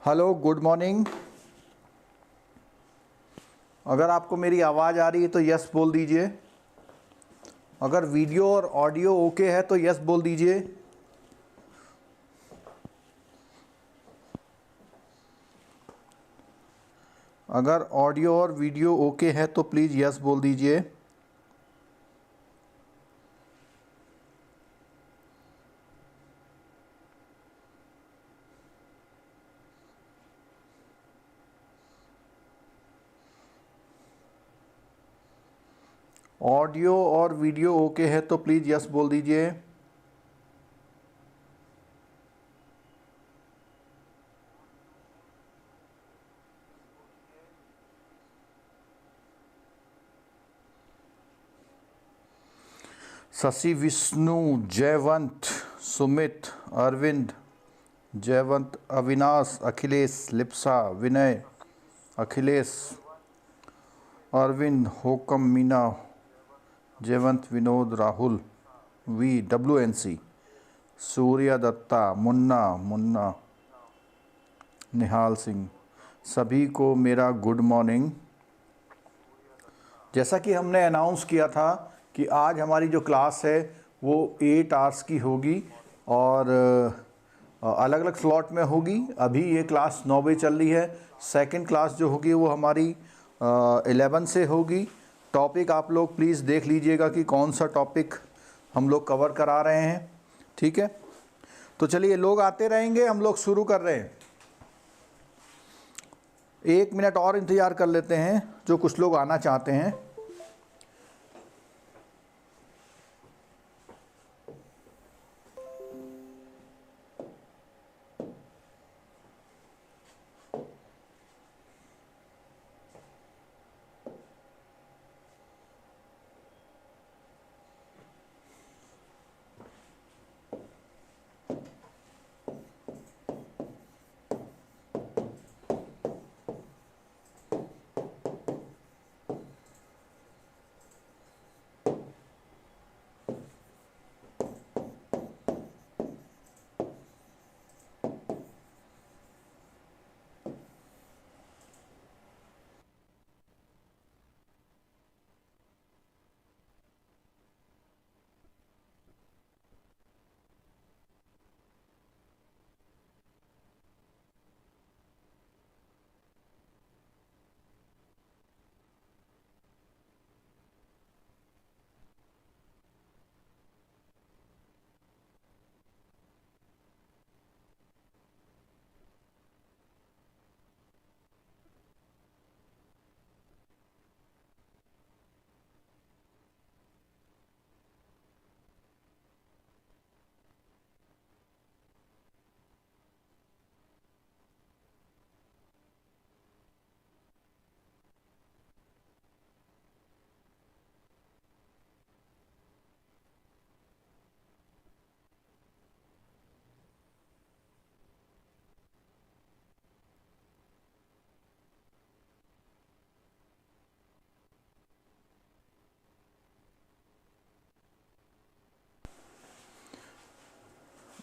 Hello, good morning. अगर आपको मेरी आवाज़ आ रही है तो यस बोल दीजिए। अगर वीडियो और ऑडियो ओके है तो यस बोल दीजिए। अगर ऑडियो और वीडियो ओके है तो प्लीज़ यस बोल दीजिए। ऑडियो और वीडियो ओके है तो प्लीज़ यस बोल दीजिए। शशि, विष्णु, जयवंत, सुमित, अरविंद, जयवंत, अविनाश, अखिलेश, लिप्सा, विनय, अखिलेश, अरविंद, होकम, मीना, जयवंत, विनोद, राहुल, WNC, सूर्या दत्ता, मुन्ना, निहाल सिंह, सभी को मेरा गुड मॉर्निंग। जैसा कि हमने अनाउंस किया था कि आज हमारी जो क्लास है वो 8 आवर्स की होगी और अलग अलग स्लॉट में होगी। अभी ये क्लास 9 बजे चल रही है। सेकंड क्लास जो होगी वो हमारी 11 से होगी। टॉपिक आप लोग प्लीज़ देख लीजिएगा कि कौन सा टॉपिक हम लोग कवर करा रहे हैं, ठीक है। तो चलिए, लोग आते रहेंगे, हम लोग शुरू कर रहे हैं। 1 मिनट और इंतज़ार कर लेते हैं, जो कुछ लोग आना चाहते हैं।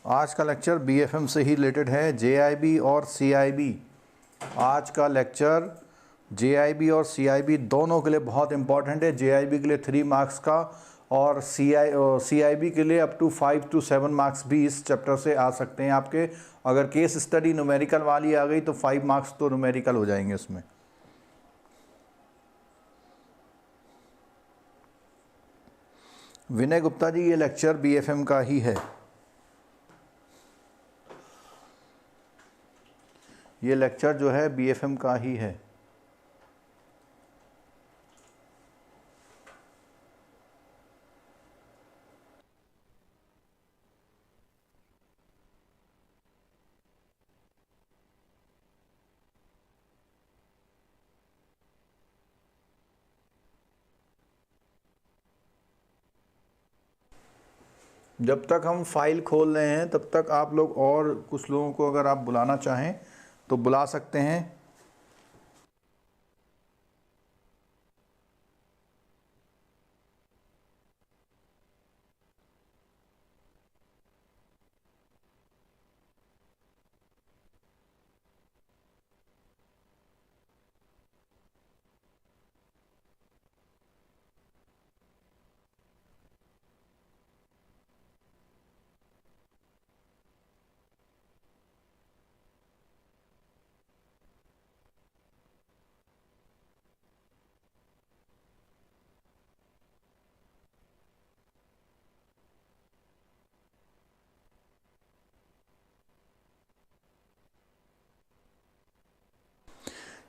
आज का लेक्चर BFM से ही रिलेटेड है, JIB और CIB। आज का लेक्चर JIB और CIB दोनों के लिए बहुत इम्पॉर्टेंट है। JIB के लिए 3 मार्क्स का और CIB के लिए अप टू 5 to 7 मार्क्स भी इस चैप्टर से आ सकते हैं आपके। अगर केस स्टडी न्यूमेरिकल वाली आ गई तो 5 मार्क्स तो न्यूमेरिकल हो जाएंगे उसमें। विनय गुप्ता जी, ये लेक्चर BFM का ही है। ये लेक्चर जो है BFM का ही है। जब तक हम फाइल खोल रहे हैं तब तक आप लोग और कुछ लोगों को अगर आप बुलाना चाहें तो बुला सकते हैं।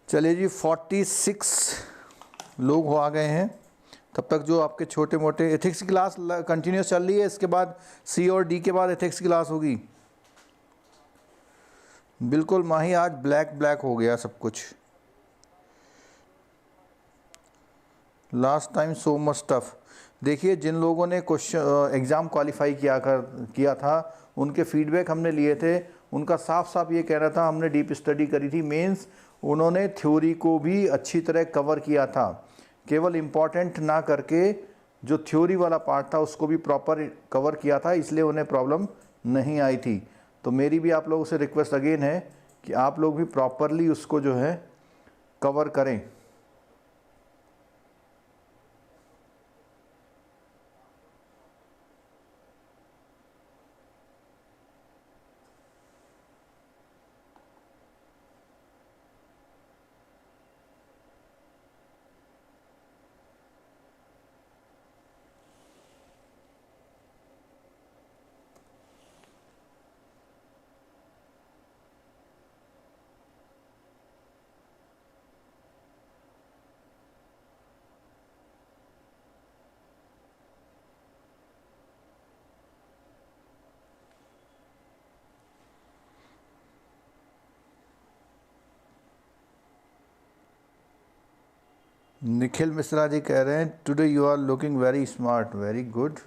चलिए जी, 46 लोग हो आ गए हैं। तब तक जो आपके छोटे मोटे एथिक्स की क्लास कंटिन्यूस चल रही है, इसके बाद सी और डी के बाद एथिक्स की क्लास होगी। बिल्कुल माही, आज ब्लैक ब्लैक हो गया सब कुछ। Last time so much tough. देखिए, जिन लोगों ने क्वेश्चन एग्ज़ाम क्वालिफाई किया था, उनके फीडबैक हमने लिए थे। उनका साफ साफ ये कह रहा था, हमने डीप स्टडी करी थी, मीन्स उन्होंने थ्योरी को भी अच्छी तरह कवर किया था, केवल इम्पॉर्टेंट ना करके जो थ्योरी वाला पार्ट था उसको भी प्रॉपर कवर किया था, इसलिए उन्हें प्रॉब्लम नहीं आई थी। तो मेरी भी आप लोगों से रिक्वेस्ट अगेन है कि आप लोग भी प्रॉपरली उसको जो है कवर करें। निखिल मिश्रा जी कह रहे हैं, today you are looking very smart. Very good,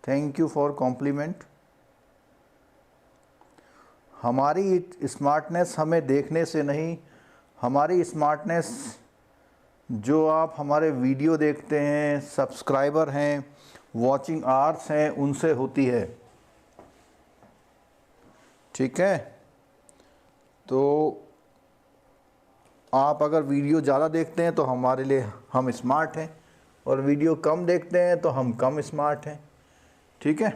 thank you for compliment. हमारी स्मार्टनेस हमें देखने से नहीं, हमारी स्मार्टनेस जो आप हमारे वीडियो देखते हैं, सब्सक्राइबर हैं, वॉचिंग आवर्स हैं, उनसे होती है। ठीक है, तो आप अगर वीडियो ज़्यादा देखते हैं तो हमारे लिए हम स्मार्ट हैं, और वीडियो कम देखते हैं तो हम कम स्मार्ट हैं। ठीक है,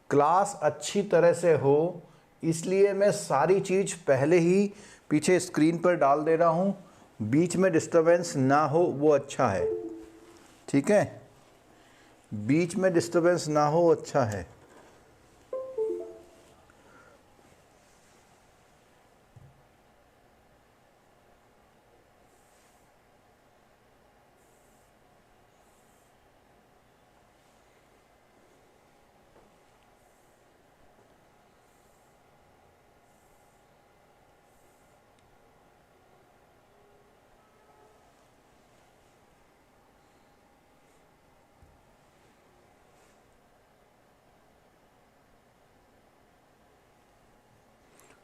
क्लास अच्छी तरह से हो इसलिए मैं सारी चीज़ पहले ही पीछे स्क्रीन पर डाल दे रहा हूँ, बीच में डिस्टरबेंस ना हो वो अच्छा है। ठीक है, बीच में डिस्टरबेंस ना हो अच्छा है।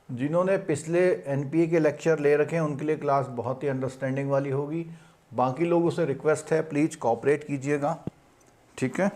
जिन्होंने पिछले एनपीए के लेक्चर ले रखे हैं उनके लिए क्लास बहुत ही अंडरस्टैंडिंग वाली होगी। बाकी लोगों से रिक्वेस्ट है, प्लीज़ कोऑपरेट कीजिएगा। ठीक है,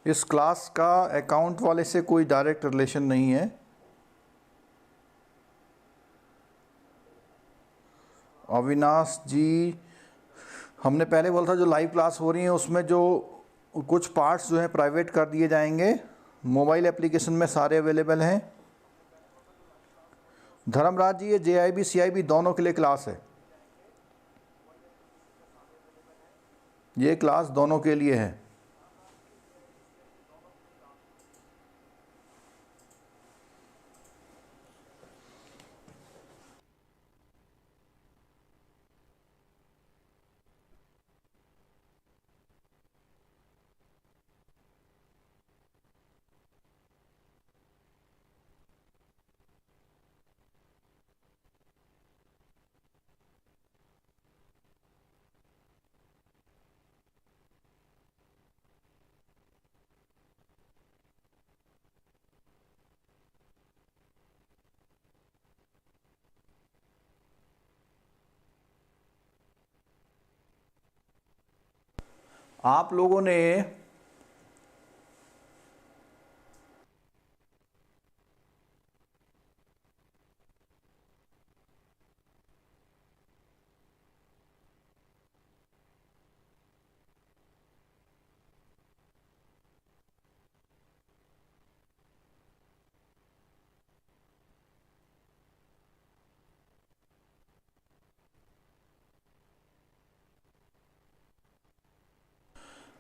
इस क्लास का अकाउंट वाले से कोई डायरेक्ट रिलेशन नहीं है। अविनाश जी, हमने पहले बोला था जो लाइव क्लास हो रही है उसमें जो कुछ पार्ट्स जो है प्राइवेट कर दिए जाएंगे। मोबाइल एप्लीकेशन में सारे अवेलेबल हैं। धर्मराज जी, ये JIB CIB दोनों के लिए क्लास है, ये क्लास दोनों के लिए है। आप लोगों ने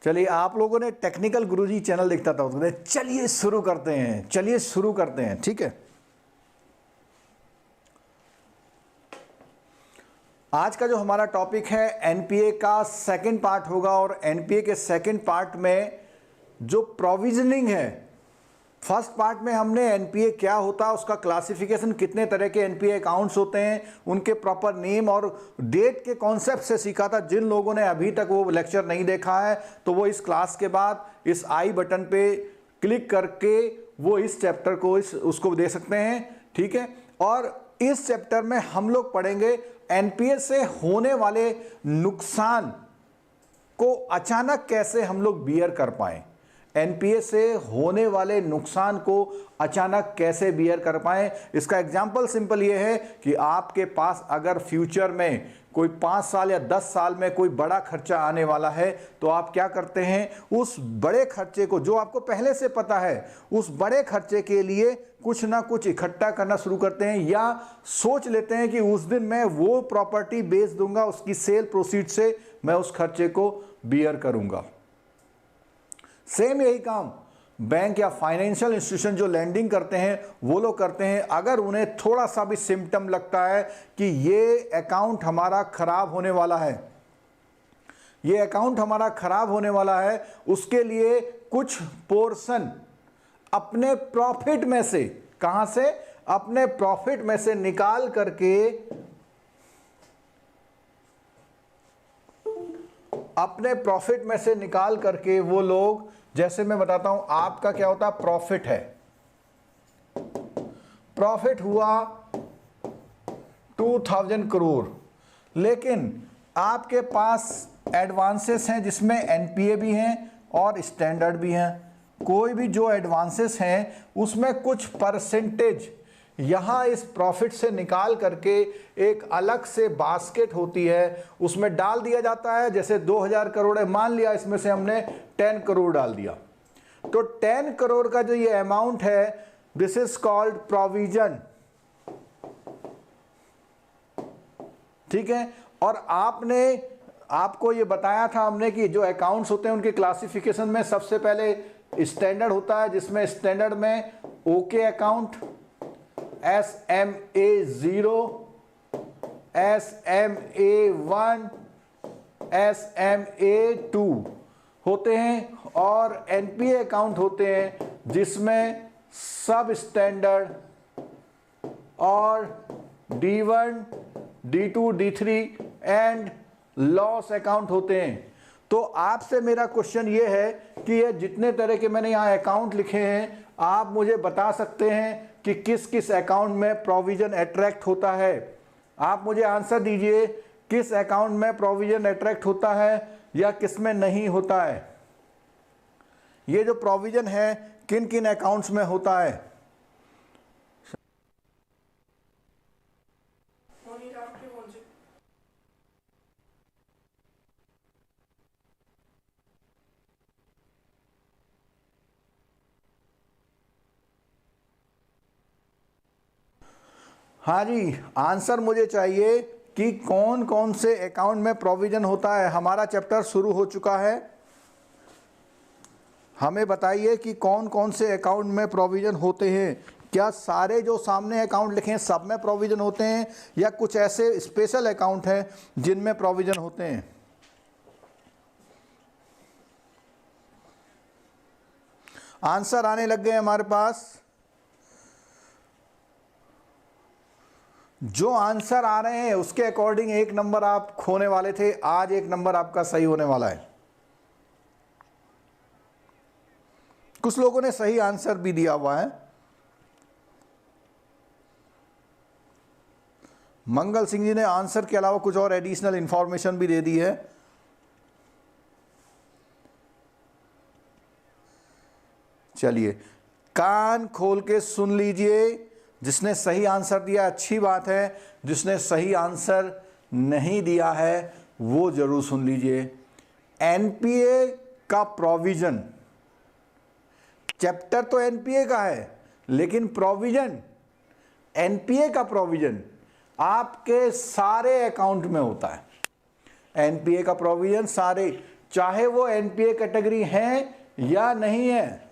चलिए, आप लोगों ने टेक्निकल गुरुजी चैनल देखता था, उसने चलिए शुरू करते हैं, चलिए शुरू करते हैं, ठीक है। आज का जो हमारा टॉपिक है एनपीए का सेकंड पार्ट होगा, और एनपीए के सेकंड पार्ट में जो प्रोविजनिंग है, फर्स्ट पार्ट में हमने एनपीए क्या होता है, उसका क्लासिफिकेशन, कितने तरह के एनपीए अकाउंट्स होते हैं, उनके प्रॉपर नेम और डेट के कॉन्सेप्ट से सीखा था। जिन लोगों ने अभी तक वो लेक्चर नहीं देखा है तो वो इस क्लास के बाद इस आई बटन पे क्लिक करके वो इस चैप्टर को उसको दे सकते हैं, ठीक है। और इस चैप्टर में हम लोग पढ़ेंगे एनपीए से होने वाले नुकसान को अचानक कैसे हम लोग बियर कर पाएं, एनपीए से होने वाले नुकसान को अचानक कैसे बियर कर पाएं। इसका एग्जाम्पल सिंपल ये है कि आपके पास अगर फ्यूचर में कोई 5 साल या 10 साल में कोई बड़ा खर्चा आने वाला है तो आप क्या करते हैं, उस बड़े खर्चे को, जो आपको पहले से पता है, उस बड़े खर्चे के लिए कुछ ना कुछ इकट्ठा करना शुरू करते हैं, या सोच लेते हैं कि उस दिन मैं वो प्रॉपर्टी बेच दूंगा, उसकी सेल प्रोसीड से मैं उस खर्चे को बियर करूंगा। सेम यही काम बैंक या फाइनेंशियल इंस्टीट्यूशन जो लैंडिंग करते हैं वो लोग करते हैं। अगर उन्हें थोड़ा सा भी सिम्टम लगता है कि ये अकाउंट हमारा खराब होने वाला है, ये अकाउंट हमारा खराब होने वाला है, उसके लिए कुछ पोर्शन अपने प्रॉफिट में से, कहां से, अपने प्रॉफिट में से निकाल करके, अपने प्रॉफिट में से निकाल करके वो लोग, जैसे मैं बताता हूं, आपका क्या होता है, प्रॉफिट है, प्रॉफिट हुआ 2000 करोड़, लेकिन आपके पास एडवांसेस हैं जिसमें एनपीए भी हैं और स्टैंडर्ड भी हैं। कोई भी जो एडवांसेस हैं उसमें कुछ परसेंटेज यहाँ इस प्रॉफिट से निकाल करके एक अलग से बास्केट होती है, उसमें डाल दिया जाता है। जैसे 2000 करोड़ है, मान लिया इसमें से हमने 10 करोड़ डाल दिया, तो 10 करोड़ का जो ये अमाउंट है, दिस इज कॉल्ड प्रोविजन, ठीक है। और आपको ये बताया था हमने कि जो अकाउंट्स होते हैं उनके क्लासिफिकेशन में सबसे पहले स्टैंडर्ड होता है, जिसमें स्टैंडर्ड में okay account, SMA0, SMA1, SMA2 होते हैं, और एनपीए अकाउंट होते हैं जिसमें सब स्टैंडर्ड और D1, D2, D3 and loss account होते हैं। तो आपसे मेरा क्वेश्चन ये है कि ये जितने तरह के मैंने यहाँ अकाउंट लिखे हैं, आप मुझे बता सकते हैं कि किस किस अकाउंट में प्रोविजन अट्रैक्ट होता है। आप मुझे आंसर दीजिए, किस अकाउंट में प्रोविजन अट्रैक्ट होता है या किस में नहीं होता है। ये जो प्रोविजन है किन किन अकाउंट्स में होता है। हाँ जी, आंसर मुझे चाहिए कि कौन कौन से अकाउंट में प्रोविजन होता है। हमारा चैप्टर शुरू हो चुका है, हमें बताइए कि कौन कौन से अकाउंट में प्रोविजन होते हैं। क्या सारे जो सामने अकाउंट लिखे हैं सब में प्रोविजन होते हैं, या कुछ ऐसे स्पेशल अकाउंट हैं जिनमें प्रोविजन होते हैं। आंसर आने लग गए हमारे पास। जो आंसर आ रहे हैं उसके अकॉर्डिंग 1 नंबर आप खोने वाले थे, आज 1 नंबर आपका सही होने वाला है। कुछ लोगों ने सही आंसर भी दिया हुआ है। मंगल सिंह जी ने आंसर के अलावा कुछ और एडिशनल इंफॉर्मेशन भी दे दी है। चलिए कान खोल के सुन लीजिए, जिसने सही आंसर दिया अच्छी बात है, जिसने सही आंसर नहीं दिया है वो जरूर सुन लीजिए। एनपीए का प्रोविजन, चैप्टर तो एनपीए का है लेकिन प्रोविजन, एनपीए का प्रोविजन आपके सारे अकाउंट में होता है। एनपीए का प्रोविजन सारे, चाहे वो एनपीए कैटेगरी है या नहीं है,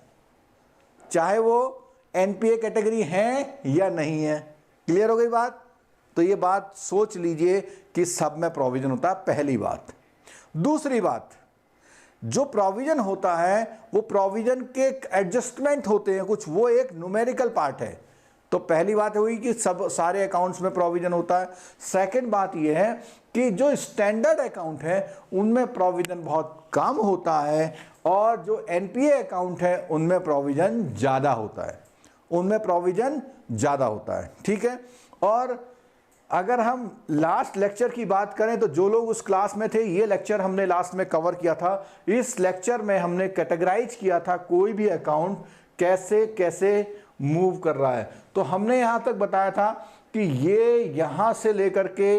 चाहे वो एनपीए कैटेगरी है या नहीं है। क्लियर हो गई बात? तो ये बात सोच लीजिए कि सब में प्रोविजन होता है, पहली बात। दूसरी बात, जो प्रोविजन होता है वो प्रोविजन के एडजस्टमेंट होते हैं कुछ, वो एक न्यूमेरिकल पार्ट है। तो पहली बात हुई कि सब सारे अकाउंट्स में प्रोविजन होता है। सेकंड बात यह है कि जो स्टैंडर्ड अकाउंट है उनमें प्रोविजन बहुत कम होता है, और जो एनपीए अकाउंट है उनमें प्रोविजन ज़्यादा होता है, उनमें प्रोविजन ज़्यादा होता है। ठीक है। और अगर हम लास्ट लेक्चर की बात करें तो जो लोग उस क्लास में थे, ये लेक्चर हमने लास्ट में कवर किया था। इस लेक्चर में हमने कैटेगराइज किया था कोई भी अकाउंट कैसे कैसे मूव कर रहा है। तो हमने यहाँ तक बताया था कि ये यहाँ से लेकर के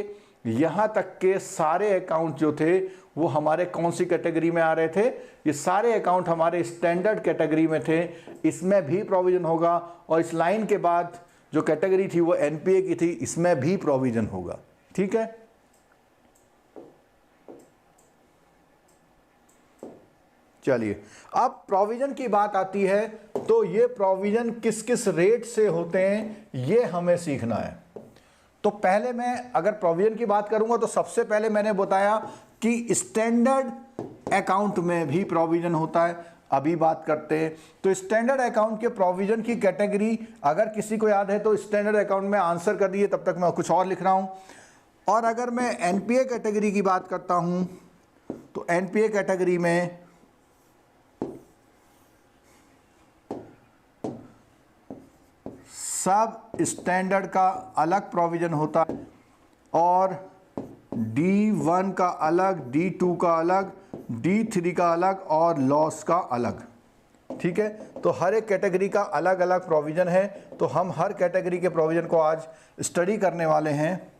यहाँ तक के सारे अकाउंट जो थे वो हमारे कौन सी कैटेगरी में आ रहे थे, ये सारे अकाउंट हमारे स्टैंडर्ड कैटेगरी में थे, इसमें भी प्रोविजन होगा। और इस लाइन के बाद जो कैटेगरी थी वो एनपीए की थी, इसमें भी प्रोविजन होगा। ठीक है। चलिए अब प्रोविजन की बात आती है, तो ये प्रोविजन किस किस रेट से होते हैं ये हमें सीखना है। तो पहले मैं अगर प्रोविजन की बात करूंगा तो सबसे पहले मैंने बताया कि स्टैंडर्ड अकाउंट में भी प्रोविजन होता है। अभी बात करते हैं तो स्टैंडर्ड अकाउंट के प्रोविजन की कैटेगरी, अगर किसी को याद है तो स्टैंडर्ड अकाउंट में आंसर कर दिए, तब तक मैं कुछ और लिख रहा हूं। और अगर मैं एनपीए कैटेगरी की बात करता हूं तो एनपीए कैटेगरी में सब स्टैंडर्ड का अलग प्रोविजन होता है, और D1 का अलग, D2 का अलग, D3 का अलग और लॉस का अलग। ठीक है। तो हर एक कैटेगरी का अलग अलग प्रोविजन है। तो हम हर कैटेगरी के प्रोविजन को आज स्टडी करने वाले हैं।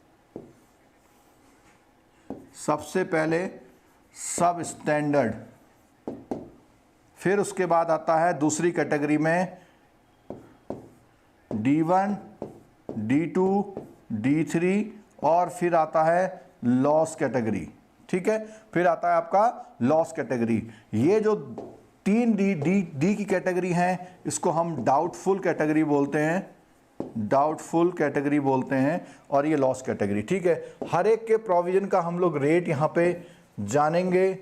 सबसे पहले सब स्टैंडर्ड, फिर उसके बाद आता है दूसरी कैटेगरी में D1, D2, D3 और फिर आता है लॉस कैटेगरी। ठीक है। फिर आता है आपका लॉस कैटेगरी। ये जो तीन डी की कैटेगरी हैं इसको हम डाउटफुल कैटेगरी बोलते हैं, डाउटफुल कैटेगरी बोलते हैं, और ये लॉस कैटेगरी। ठीक है। हर एक के प्रोविजन का हम लोग रेट यहाँ पे जानेंगे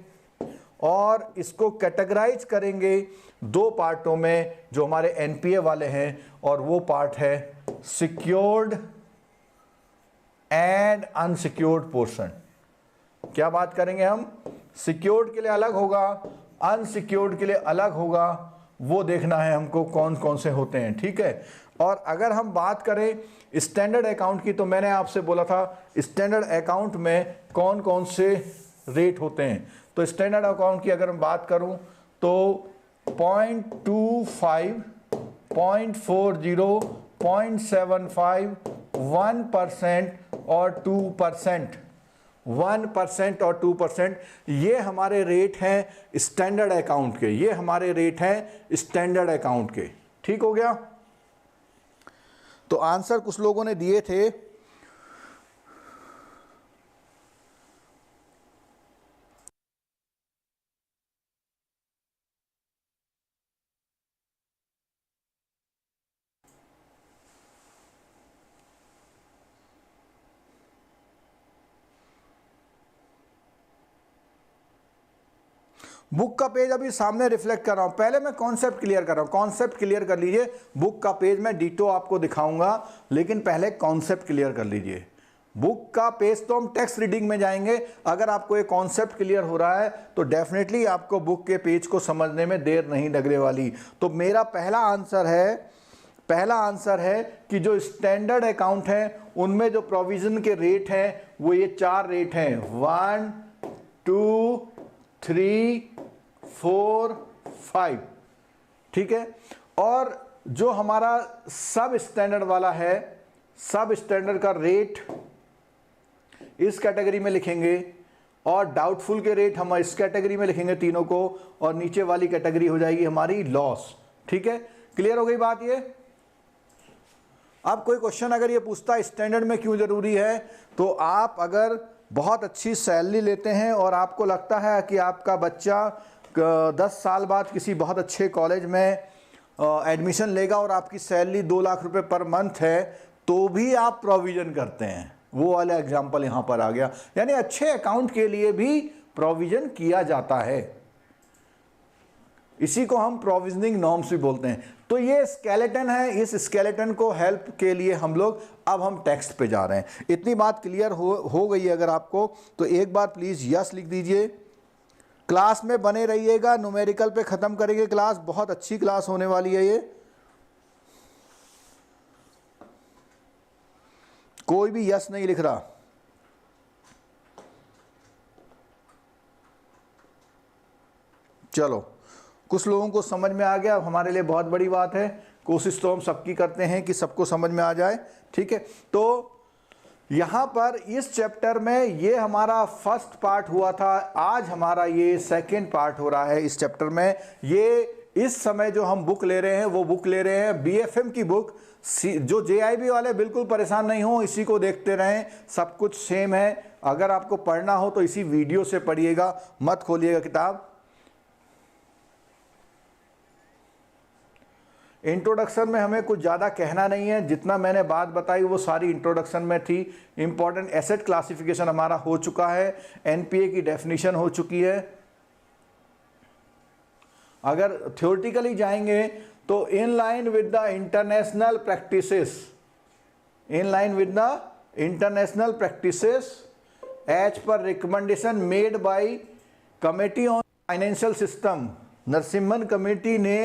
और इसको कैटेगराइज करेंगे दो पार्टों में जो हमारे एनपीए वाले हैं, और वो पार्ट है सिक्योर्ड एंड अनसिक्योर्ड पोर्शन। क्या बात करेंगे हम? सिक्योर्ड के लिए अलग होगा, अनसिक्योर्ड के लिए अलग होगा, वो देखना है हमको कौन कौन से होते हैं। ठीक है। और अगर हम बात करें स्टैंडर्ड अकाउंट की, तो मैंने आपसे बोला था स्टैंडर्ड अकाउंट में कौन कौन से रेट होते हैं। तो स्टैंडर्ड अकाउंट की अगर मैं बात करूं तो 0.25, 0.40, 0.75, 1% और 2%, 1% और 2%, ये हमारे रेट हैं स्टैंडर्ड अकाउंट के, ये हमारे रेट हैं स्टैंडर्ड अकाउंट के। ठीक हो गया। तो आंसर कुछ लोगों ने दिए थे, बुक का पेज अभी सामने रिफ्लेक्ट कर रहा हूं, पहले मैं कॉन्सेप्ट क्लियर कर रहा हूं। कॉन्सेप्ट क्लियर कर लीजिए। बुक का पेज मैं डिटो आपको दिखाऊंगा, लेकिन पहले कॉन्सेप्ट क्लियर कर लीजिए। बुक का पेज तो हम टेक्स्ट रीडिंग में जाएंगे। अगर आपको एक कॉन्सेप्ट क्लियर हो रहा है तो डेफिनेटली आपको बुक के पेज को समझने में देर नहीं लगने वाली। तो मेरा पहला आंसर है कि जो स्टैंडर्ड अकाउंट है उनमें जो प्रोविजन के रेट हैं वो ये चार रेट हैं, 1, 2, 3, 4, 5। ठीक है। और जो हमारा सब स्टैंडर्ड वाला है, सब स्टैंडर्ड का रेट इस कैटेगरी में लिखेंगे और डाउटफुल के रेट हम इस कैटेगरी में लिखेंगे तीनों को, और नीचे वाली कैटेगरी हो जाएगी हमारी लॉस। ठीक है, क्लियर हो गई बात ये। अब कोई क्वेश्चन अगर ये पूछता है स्टैंडर्ड में क्यों जरूरी है, तो आप अगर बहुत अच्छी सैलरी लेते हैं और आपको लगता है कि आपका बच्चा 10 साल बाद किसी बहुत अच्छे कॉलेज में एडमिशन लेगा और आपकी सैलरी 2 लाख रुपए पर मंथ है, तो भी आप प्रोविजन करते हैं। वो वाला एग्जाम्पल यहाँ पर आ गया, यानी अच्छे अकाउंट के लिए भी प्रोविजन किया जाता है। इसी को हम प्रोविजनिंग नॉर्म्स भी बोलते हैं। तो ये स्केलेटन है, इस स्केलेटन को हेल्प के लिए हम लोग अब हम टेक्स्ट पे जा रहे हैं। इतनी बात क्लियर हो गई है अगर आपको, तो एक बार प्लीज यस लिख दीजिए। क्लास में बने रहिएगा, न्यूमेरिकल पे खत्म करेंगे क्लास, बहुत अच्छी क्लास होने वाली है ये। कोई भी यस नहीं लिख रहा। चलो, कुछ लोगों को समझ में आ गया, हमारे लिए बहुत बड़ी बात है। कोशिश तो हम सबकी करते हैं कि सबको समझ में आ जाए। ठीक है, तो यहां पर इस चैप्टर में ये हमारा फर्स्ट पार्ट हुआ था, आज हमारा ये सेकंड पार्ट हो रहा है इस चैप्टर में। ये इस समय जो हम बुक ले रहे हैं वो बुक ले रहे हैं BFM की बुक। जो JIB वाले बिल्कुल परेशान नहीं हो, इसी को देखते रहें, सब कुछ सेम है। अगर आपको पढ़ना हो तो इसी वीडियो से पढ़िएगा, मत खोलिएगा किताब। इंट्रोडक्शन में हमें कुछ ज़्यादा कहना नहीं है, जितना मैंने बात बताई वो सारी इंट्रोडक्शन में थी। इंपॉर्टेंट एसेट क्लासिफिकेशन हमारा हो चुका है, NPA की डेफिनेशन हो चुकी है। अगर थ्योरेटिकली जाएंगे तो in line with the international practices, in line with the international practices as per recommendation made by committee on financial system, Narasimham committee ने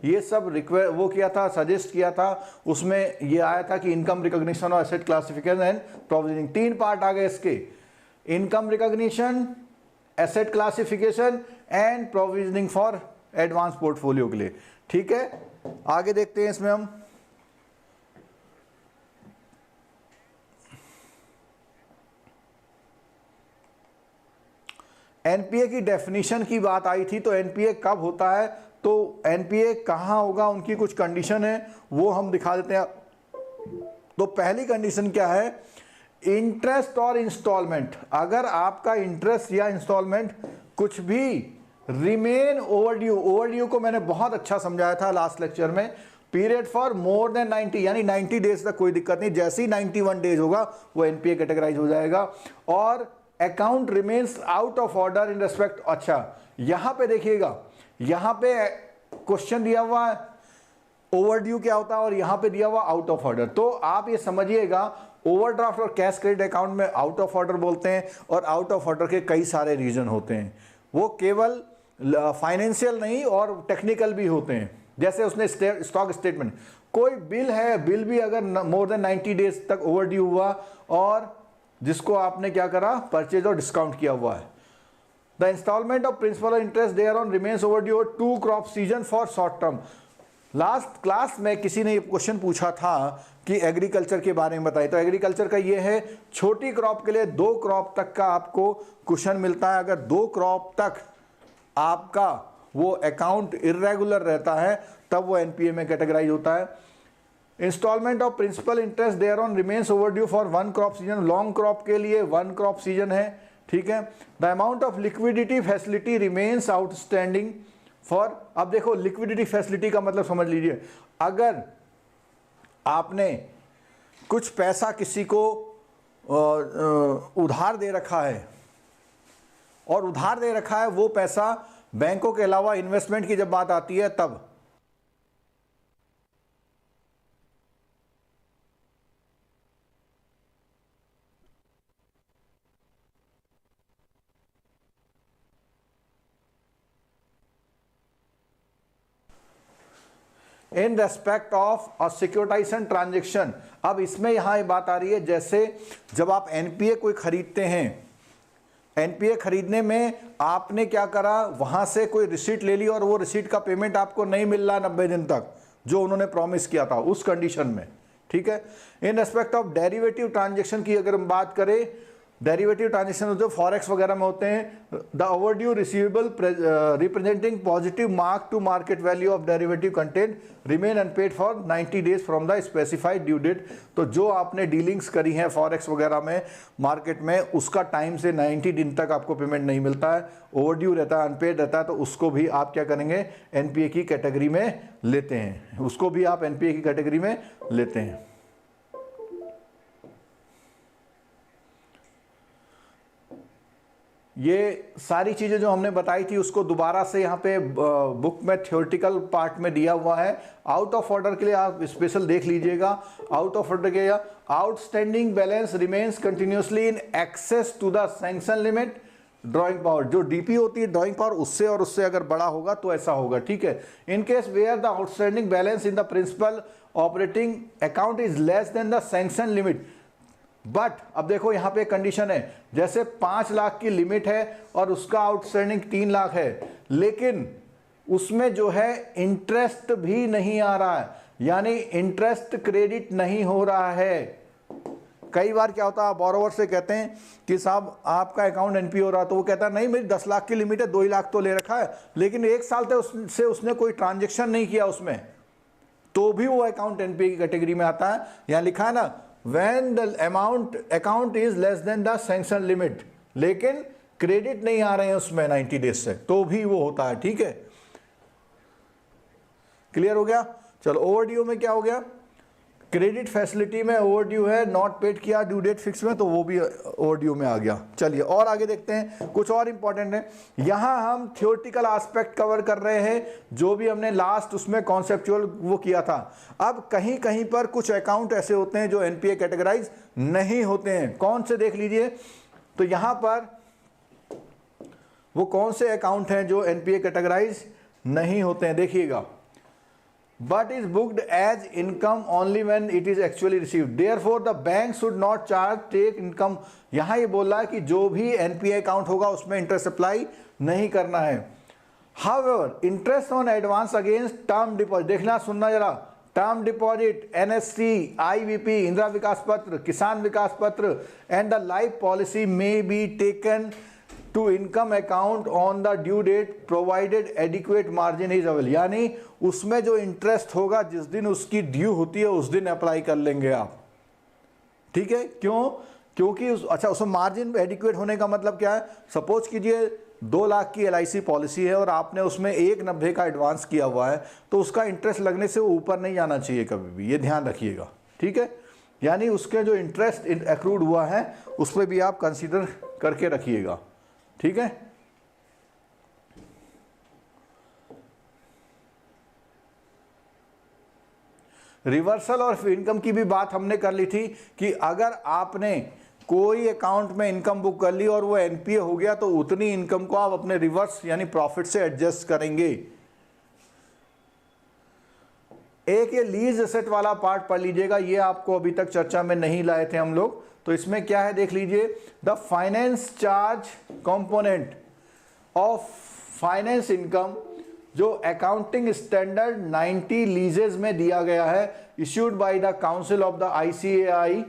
ये सब वो किया था, सजेस्ट किया था। उसमें ये आया था कि इनकम रिकॉग्निशन और asset classification and provisioning, 3 part आ गए इसके, income recognition, asset classification and provisioning for advance portfolio के लिए। ठीक है, आगे देखते हैं इसमें हम। NPA की डेफिनेशन की बात आई थी, तो NPA कब होता है, तो NPA कहाँ होगा, उनकी कुछ कंडीशन है, वो हम दिखा देते हैं। तो पहली कंडीशन क्या है, इंटरेस्ट और इंस्टॉलमेंट। अगर आपका इंटरेस्ट या इंस्टॉलमेंट कुछ भी रिमेन ओवरड्यू, ओवरड्यू को मैंने बहुत अच्छा समझाया था लास्ट लेक्चर में, पीरियड फॉर मोर देन 90, यानी 90 डेज तक कोई दिक्कत नहीं, जैसे ही 91 डेज होगा वो NPA कैटेगराइज हो जाएगा। और account remains out of order in respect, अच्छा यहां पे देखिएगा, यहां पे क्वेश्चन दिया हुआ है ओवरड्यू क्या होता है और यहां पे दिया हुआ आउट ऑफ ऑर्डर। तो आप ये समझिएगा, ओवरड्राफ्ट और कैश क्रेडिट अकाउंट में आउट ऑफ ऑर्डर बोलते हैं, और आउट ऑफ ऑर्डर के कई सारे रीजन होते हैं, वो केवल फाइनेंशियल नहीं और टेक्निकल भी होते हैं। जैसे उसने स्टॉक स्टेटमेंट, कोई बिल है, बिल भी अगर मोर देन 90 डेज तक ओवरड्यू हुआ और जिसको आपने क्या करा, परचेज और डिस्काउंट किया हुआ है, द इंस्टॉलमेंट ऑफ प्रिंसिपल और interest thereon remains overdue 2 crop season for short term. Last class में किसी ने क्वेश्चन पूछा था कि एग्रीकल्चर के बारे में बताइए, तो एग्रीकल्चर का ये है, छोटी क्रॉप के लिए 2 क्रॉप तक का आपको कुशन मिलता है। अगर 2 क्रॉप तक आपका वो अकाउंट इर्रेगुलर रहता है तब वो NPA में कैटेगराइज होता है। Instalment of principal interest thereon remains overdue for 1 crop season, long crop के लिए 1 क्रॉप सीजन है। ठीक है, the amount of liquidity facility remains outstanding for, अब देखो लिक्विडिटी फैसिलिटी का मतलब समझ लीजिए, अगर आपने कुछ पैसा किसी को उधार दे रखा है और उधार दे रखा है, वो पैसा बैंकों के अलावा इन्वेस्टमेंट की जब बात आती है तब in respect of a securitisation transaction. अब इसमें यहां ये बात आ रही है, जैसे जब आप NPA कोई खरीदते हैं एनपीए खरीदने में आपने क्या करा, वहां से कोई रिसीट ले ली और वो रिसीट का पेमेंट आपको नहीं मिल रहा 90 दिन तक जो उन्होंने प्रॉमिस किया था उस कंडीशन में, ठीक है। इन रेस्पेक्ट ऑफ डेरिवेटिव ट्रांजेक्शन की अगर हम बात करें, डेरिवेटिव ट्रांजेक्शन जो फॉरेक्स वगैरह में होते हैं, the overdue receivable representing positive mark to market value of derivative content remain unpaid for 90 days from the specified due date. तो जो आपने डीलिंग्स करी हैं फॉरेक्स वगैरह में मार्केट में, उसका टाइम से 90 दिन तक आपको पेमेंट नहीं मिलता है, ओवरड्यू रहता है, अनपेड रहता है, तो उसको भी आप क्या करेंगे, एनपीए की कैटेगरी में लेते हैं, उसको भी आप एनपीए की कैटेगरी में लेते हैं। ये सारी चीज़ें जो हमने बताई थी उसको दोबारा से यहाँ पे बुक में थ्योरेटिकल पार्ट में दिया हुआ है। आउट ऑफ ऑर्डर के लिए आप स्पेशल देख लीजिएगा। आउट ऑफ ऑर्डर के outstanding balance remains continuously in excess to the sanction limit drawing power, जो डीपी होती है ड्राइंग पावर उससे और उससे अगर बड़ा होगा तो ऐसा होगा, ठीक है। In case where the outstanding balance in the principal operating account is less than the sanction limit, but अब देखो यहां पे कंडीशन है, जैसे 5 लाख की लिमिट है और उसका आउटस्टैंडिंग 3 लाख है, लेकिन उसमें जो है इंटरेस्ट भी नहीं आ रहा है, यानी इंटरेस्ट क्रेडिट नहीं हो रहा है। कई बार क्या होता है, बोरोवर से कहते हैं कि साहब आपका अकाउंट एनपीए हो रहा, तो वो कहता है नहीं मेरी 10 लाख की लिमिट है, 2 लाख तो ले रखा है, लेकिन 1 साल से उसने कोई ट्रांजेक्शन नहीं किया उसमें, तो भी वो अकाउंट एनपीए की कैटेगरी में आता है। यहां लिखा है ना when the account is less than the sanction limit, लेकिन क्रेडिट नहीं आ रहे हैं उसमें 90 डेज से, तो भी वो होता है, ठीक है। क्लियर हो गया। चलो ओवरड्यू में क्या हो गया, क्रेडिट फैसिलिटी में ओवरड्यू है, नॉट पेड किया ड्यू डेट फिक्स में, तो वो भी ओवरड्यू में आ गया। चलिए और आगे देखते हैं, कुछ और इंपॉर्टेंट है। यहां हम थियोरेटिकल एस्पेक्ट कवर कर रहे हैं, जो भी हमने लास्ट उसमें कॉन्सेप्चुअल वो किया था। अब कहीं कहीं पर कुछ अकाउंट ऐसे होते हैं जो एनपीए कैटेगराइज नहीं होते हैं। कौन से देख लीजिए, तो यहां पर वो कौन से अकाउंट हैं जो एनपीए कैटेगराइज नहीं होते हैं, देखिएगा। But is booked as income only when it is actually received. Therefore, the bank should not charge take income. यहाँ ये बोल रहा है कि जो भी एनपीए अकाउंट होगा उसमें इंटरेस्ट अप्लाई नहीं करना है। However, interest on advance against term deposit, देखना सुनना जरा, term deposit, NSC, IVP, Indira Vikas Patra, Kisan Vikas Patra and the life policy may be taken to income account on the due date provided adequate margin is available, यानी उसमें जो interest होगा जिस दिन उसकी ड्यू होती है उस दिन अप्लाई कर लेंगे आप, ठीक है। क्यों, क्योंकि उसमें मार्जिन एडिक्वेट होने का मतलब क्या है, सपोज कीजिए 2 लाख की एलआईसी पॉलिसी है और आपने उसमें 190 का एडवांस किया हुआ है, तो उसका इंटरेस्ट लगने से वो ऊपर नहीं जाना चाहिए कभी भी, ये ध्यान रखिएगा, ठीक है। यानी उसके जो इंटरेस्ट एक्रूड हुआ है उस पर भी आप कंसीडर करके रखिएगा, ठीक है। रिवर्सल और इनकम की भी बात हमने कर ली थी कि अगर आपने कोई अकाउंट में इनकम बुक कर ली और वो एनपीए हो गया तो उतनी इनकम को आप अपने रिवर्स यानी प्रॉफिट से एडजस्ट करेंगे। एक ये लीज एसेट वाला पार्ट पढ़ लीजिएगा, ये आपको अभी तक चर्चा में नहीं लाए थे हम लोग, तो इसमें क्या है देख लीजिए। The finance charge component of finance income जो अकाउंटिंग स्टैंडर्ड 90 लीजेज में दिया गया है, issued by the council of the ICAI,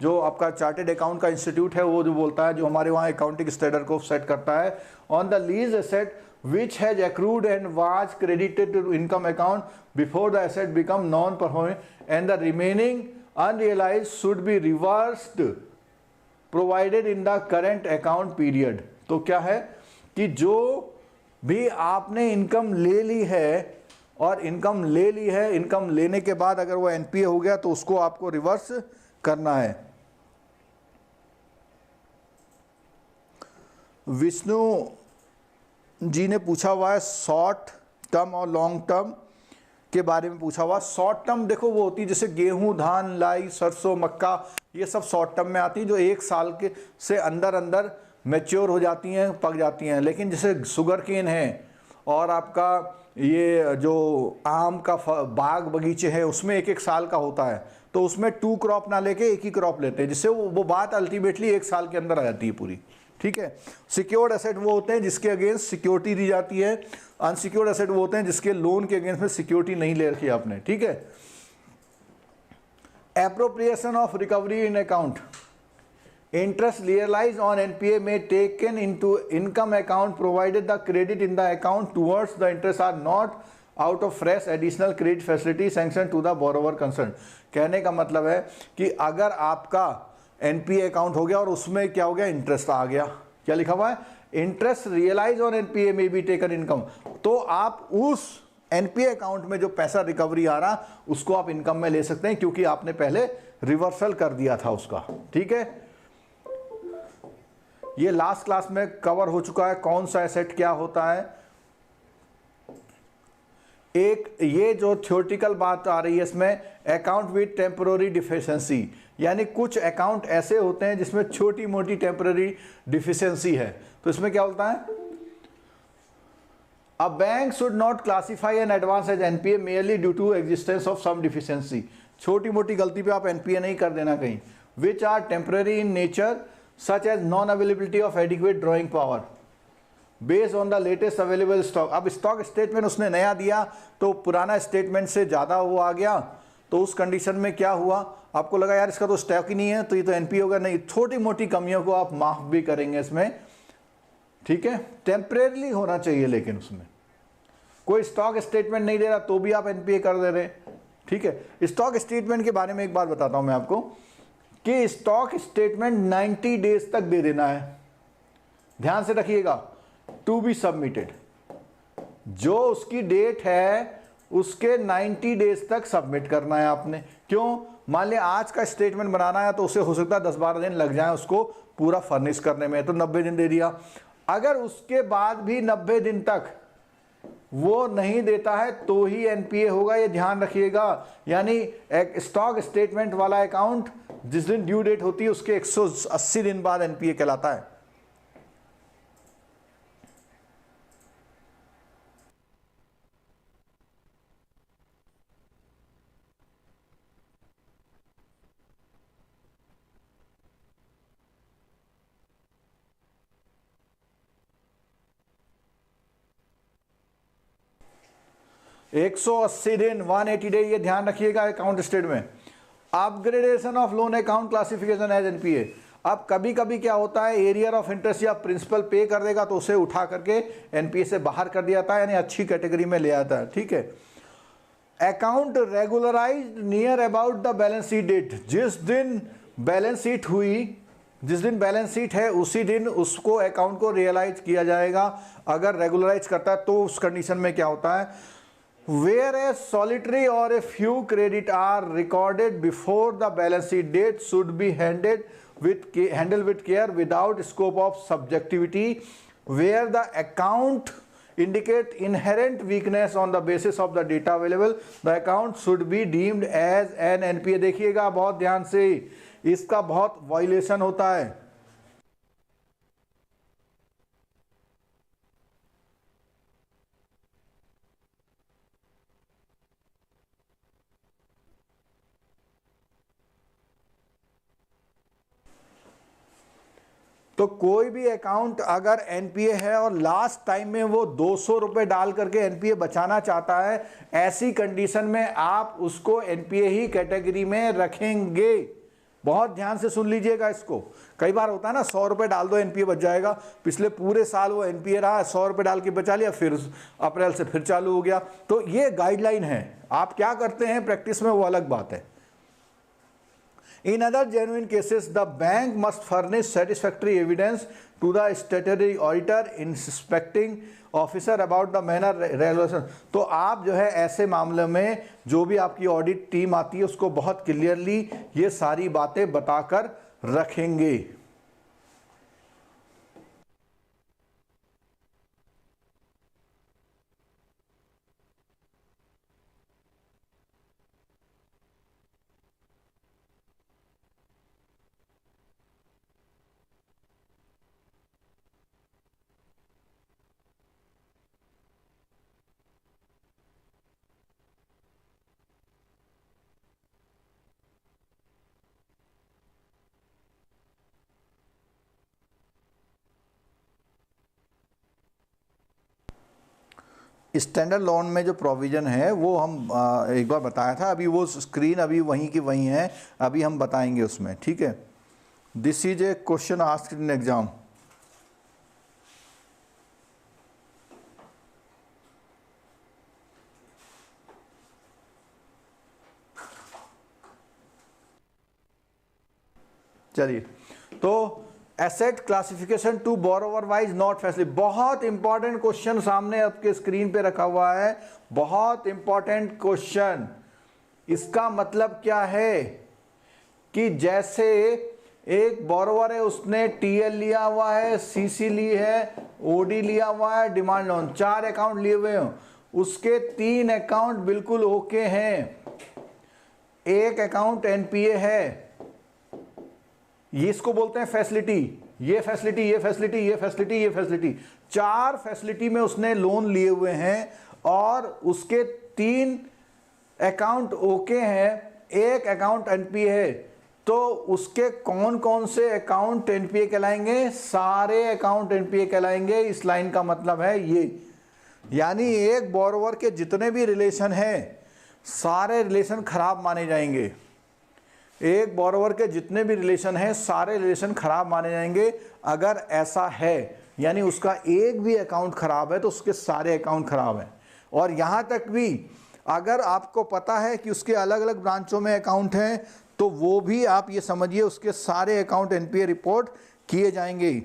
जो आपका चार्टेड अकाउंट का इंस्टीट्यूट है, वो जो बोलता है, जो हमारे वहाँ अकाउंटिंग स्टैंडर्ड को सेट करता है, on the lease asset which has accrued and was credited to income account before the asset become non-performing and the remaining unrealized should be reversed provided in the current account period। तो क्या है कि जो भी आपने income ले ली है और इनकम ले ली है, इनकम लेने के बाद अगर वो एनपीए हो गया तो उसको आपको रिवर्स करना है। विष्णु जी ने पूछा हुआ है शॉर्ट टर्म और लॉन्ग टर्म के बारे में पूछा हुआ। शॉर्ट टर्म देखो वो होती है जैसे गेहूं, धान, लाई, सरसों, मक्का, ये सब शॉर्ट टर्म में आती है, जो 1 साल के से अंदर अंदर मैच्योर हो जाती हैं, पक जाती हैं। लेकिन जैसे शुगर केन है और आपका ये जो आम का बाग बगीचे हैं उसमें 1-1 साल का होता है, तो उसमें 2 क्रॉप ना लेके 1 ही क्रॉप लेते हैं, जिससे वो बात अल्टीमेटली 1 साल के अंदर आ जाती है पूरी, ठीक है। सिक्योर्ड एसेट वो होते हैं जिसके अगेंस्ट सिक्योरिटी दी जाती है, अनसिक्योर्ड एसेट वो होते हैं जिसके लोन के अगेंस्ट में सिक्योरिटी नहीं ले रखी आपने, ठीक है। Appropriation of recovery in account, interest realized on NPA may taken into income account provided the credit in the account towards the interest are not out of fresh additional credit facility sanctioned to the borrower concerned। कहने का मतलब है कि अगर आपका NPA account हो गया और उसमें क्या हो गया, इंटरेस्ट आ गया, क्या लिखा हुआ है, इंटरेस्ट रियलाइज ऑन NPA में बी टेकन इनकम, तो आप उस NPA अकाउंट में जो पैसा रिकवरी आ रहा उसको आप इनकम में ले सकते हैं क्योंकि आपने पहले रिवर्सल कर दिया था उसका, ठीक है। ये लास्ट क्लास में कवर हो चुका है कौन सा एसेट क्या होता है। एक ये जो थ्योरेटिकल बात आ रही है इसमें, अकाउंट विद टेम्पररी डिफिशिएंसी, यानी कुछ अकाउंट ऐसे होते हैं जिसमें छोटी मोटी टेम्पररी डिफिशिएंसी है, तो इसमें क्या होता है, a bank should not classify an advance as NPA merely due to existence of some deficiency. छोटी मोटी गलती पे आप एनपीए नहीं कर देना कहीं, which are temporary in nature such as non-availability of adequate drawing power based on the latest available stock। अब स्टॉक स्टेटमेंट उसने नया दिया तो पुराना स्टेटमेंट से ज़्यादा वो आ गया, तो उस कंडीशन में क्या हुआ, आपको लगा यार इसका तो स्टॉक ही नहीं है तो ये तो एनपीए होगा, नहीं, छोटी मोटी कमियों को आप माफ भी करेंगे इसमें, ठीक है। टेम्परेरली होना चाहिए, लेकिन उसमें कोई स्टॉक स्टेटमेंट नहीं दे रहा तो भी आप एनपीए कर दे रहे, ठीक है। स्टॉक स्टेटमेंट के बारे में एक बात बताता हूं मैं आपको कि स्टॉक स्टेटमेंट 90 डेज तक दे देना है, ध्यान से रखिएगा, टू बी सबमिटेड, जो उसकी डेट है उसके 90 डेज तक सबमिट करना है आपने। क्यों, मान लिया आज का स्टेटमेंट बनाना है तो उसे हो सकता है 10-12 दिन लग जाए उसको पूरा फर्निश करने में, तो 90 दिन दे दिया। अगर उसके बाद भी 90 दिन तक वो नहीं देता है तो ही एनपीए होगा, ये ध्यान रखिएगा। यानी एक स्टॉक स्टेटमेंट वाला अकाउंट जिस दिन ड्यू डेट होती है उसके 180 दिन बाद एनपीए कहलाता है। एक 180 दिन 180 डे, ये ध्यान रखिएगा account statement. Upgradation of loan account classification as NPA. अब कभी कभी क्या होता है, एरियर ऑफ इंटरेस्ट या प्रिंसिपल पे कर देगा तो उसे उठा करके एनपीए से बाहर कर दिया जाता है, यानी अच्छी कैटेगरी में ले आता है, ठीक है। Account regularised near about the balance sheet date, जिस दिन बैलेंस शीट हुई, जिस दिन बैलेंस शीट है उसी दिन उसको अकाउंट को रियलाइज किया जाएगा। अगर रेगुलराइज करता है तो उस कंडीशन में क्या होता है, where a solitary or a few credit are recorded before the balance sheet date should be handled with care without scope of subjectivity, where the account indicate inherent weakness on the basis of the data available, the account should be deemed as an NPA। देखिएगा बहुत ध्यान से, इसका बहुत violation होता है। तो कोई भी अकाउंट अगर एनपीए है और लास्ट टाइम में वो 200 रुपये डाल करके एनपीए बचाना चाहता है, ऐसी कंडीशन में आप उसको एनपीए ही कैटेगरी में रखेंगे। बहुत ध्यान से सुन लीजिएगा इसको। कई बार होता है ना, 100 रुपये डाल दो एनपीए बच जाएगा, पिछले पूरे साल वो एनपीए रहा, 100 रुपये डाल के बचा लिया, फिर अप्रैल से फिर चालू हो गया। तो ये गाइडलाइन है, आप क्या करते हैं प्रैक्टिस में वो अलग बात है। In other genuine cases, the bank must furnish satisfactory evidence to the statutory auditor, inspecting officer about the manner regulation। तो आप जो है ऐसे मामले में जो भी आपकी ऑडिट टीम आती है उसको बहुत क्लियरली ये सारी बातें बताकर रखेंगे। स्टैंडर्ड लोन में जो प्रोविज़न है वो हम एक बार बताया था, अभी वो स्क्रीन अभी वहीं की वहीं है, अभी हम बताएंगे उसमें, ठीक है। This is a question asked in exam. चलिए, तो asset classification to borrower wise not facility, बहुत इंपॉर्टेंट क्वेश्चन सामने आपके स्क्रीन पे रखा हुआ है, बहुत इंपॉर्टेंट क्वेश्चन। इसका मतलब क्या है कि जैसे एक बोरोवर है, उसने टीएल लिया हुआ है, सीसी ली है, ओडी लिया हुआ है, डिमांड लोन, 4 अकाउंट लिए हुए हैं, उसके 3 अकाउंट बिल्कुल ओके हैं, एक अकाउंट एनपीए है, ये इसको बोलते हैं फैसिलिटी, ये फैसिलिटी, ये फैसिलिटी, ये फैसिलिटी, ये फैसिलिटी, 4 फैसिलिटी में उसने लोन लिए हुए हैं और उसके 3 अकाउंट ओके हैं, एक अकाउंट एनपीए है, तो उसके कौन कौन से अकाउंट एनपीए कहलाएंगे? सारे अकाउंट एनपीए कहलाएंगे। इस लाइन का मतलब है ये, यानी एक बोरोवर के जितने भी रिलेशन हैं सारे रिलेशन खराब माने जाएंगे। एक बोरोवर के जितने भी रिलेशन हैं सारे रिलेशन खराब माने जाएंगे। अगर ऐसा है यानी उसका एक भी अकाउंट खराब है तो उसके सारे अकाउंट खराब हैं। और यहाँ तक भी अगर आपको पता है कि उसके अलग अलग ब्रांचों में अकाउंट हैं तो वो भी आप ये समझिए उसके सारे अकाउंट एनपीए रिपोर्ट किए जाएंगे।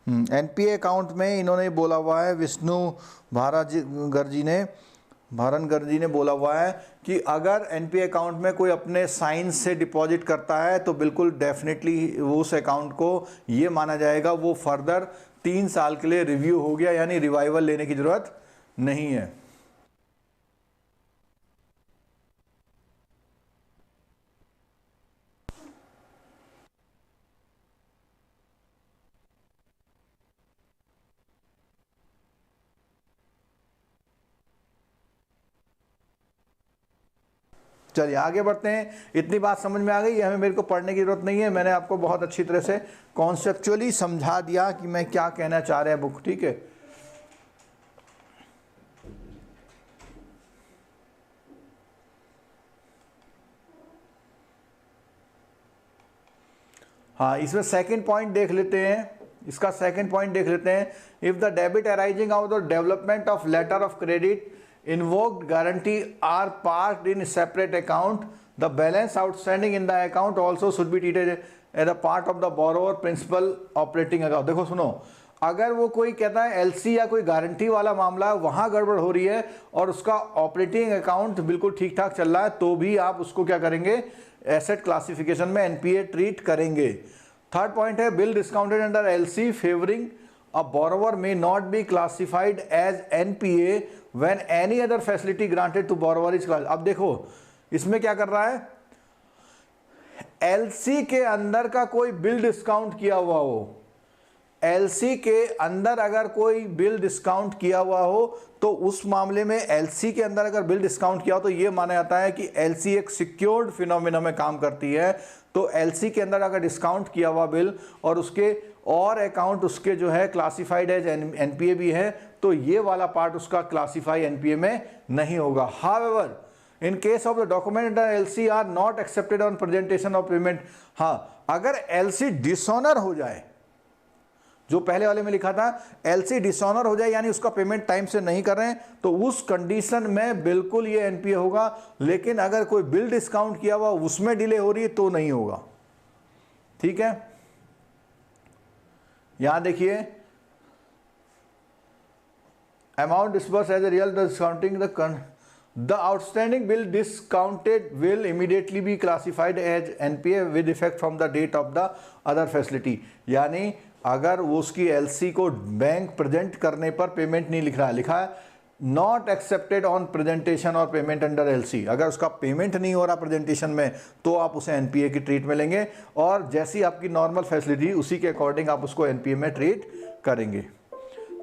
एनपीए अकाउंट में इन्होंने बोला हुआ है, विष्णु भारनगर जी ने बोला हुआ है कि अगर एनपीए अकाउंट में कोई अपने साइन से डिपॉजिट करता है तो बिल्कुल डेफिनेटली उस अकाउंट को ये माना जाएगा वो फर्दर 3 साल के लिए रिव्यू हो गया, यानी रिवाइवल लेने की ज़रूरत नहीं है। चलिए आगे बढ़ते हैं। इतनी बात समझ में आ गई, हमें मेरे को पढ़ने की ज़रूरत नहीं है, मैंने आपको बहुत अच्छी तरह से कॉन्सेप्चुअली समझा दिया कि मैं क्या कहना चाह रहा है बुक, ठीक है। हाँ, इसमें सेकंड पॉइंट देख लेते हैं, इसका सेकंड पॉइंट देख लेते हैं। If the debit arising out the development of letter of credit invoked guarantee are parked in separate account, the balance outstanding in the account also should be treated as a part of the borrower principal operating account। देखो सुनो, अगर वो कोई कहता है LC या कोई guarantee वाला मामला है, वहां गड़बड़ हो रही है और उसका ऑपरेटिंग अकाउंट बिल्कुल ठीक ठाक चल रहा है, तो भी आप उसको क्या करेंगे? एसेट क्लासिफिकेशन में एनपीए ट्रीट करेंगे। थर्ड पॉइंट है bill discounted under LC favouring a borrower may not be classified as NPA when any other facility granted to borrower is classified। अब देखो इसमें क्या कर रहा है, एलसी के अंदर का कोई बिल डिस्काउंट किया हुआ हो, एलसी के अंदर अगर कोई बिल डिस्काउंट किया हुआ हो तो उस मामले में एलसी के अंदर अगर बिल डिस्काउंट किया हो तो यह माना जाता है कि एलसी एक सिक्योर्ड फिनोमिना में काम करती है। तो एलसी के अंदर अगर डिस्काउंट किया हुआ बिल और उसके और अकाउंट उसके जो है क्लासिफाइड एज एनपीए भी है तो ये वाला पार्ट उसका क्लासिफाई एनपीए में नहीं होगा। However in case of the document LC are not accepted on presentation of payment. हाँ, अगर एलसी डिसऑनर हो जाए, जो पहले वाले में लिखा था एलसी डिसऑनर हो जाए यानी उसका पेमेंट टाइम से नहीं कर रहे हैं, तो उस कंडीशन में बिल्कुल ये एनपीए होगा। लेकिन अगर कोई बिल डिस्काउंट किया हुआ उसमें डिले हो रही है तो नहीं होगा, ठीक है। यहां देखिए, amount disburse as a real discounting the outstanding bill discounted will immediately be classified as NPA with effect from the date of the other facility. यानी अगर वो उसकी एलसी को बैंक प्रेजेंट करने पर पेमेंट नहीं लिख रहा है, लिखा है नॉट एक्सेप्टेड ऑन प्रेजेंटेशन और पेमेंट अंडर एलसी, अगर उसका पेमेंट नहीं हो रहा प्रेजेंटेशन में तो आप उसे एनपीए की ट्रीट में लेंगे, और जैसी आपकी नॉर्मल फैसिलिटी उसी के अकॉर्डिंग आप उसको एनपीए में ट्रीट करेंगे।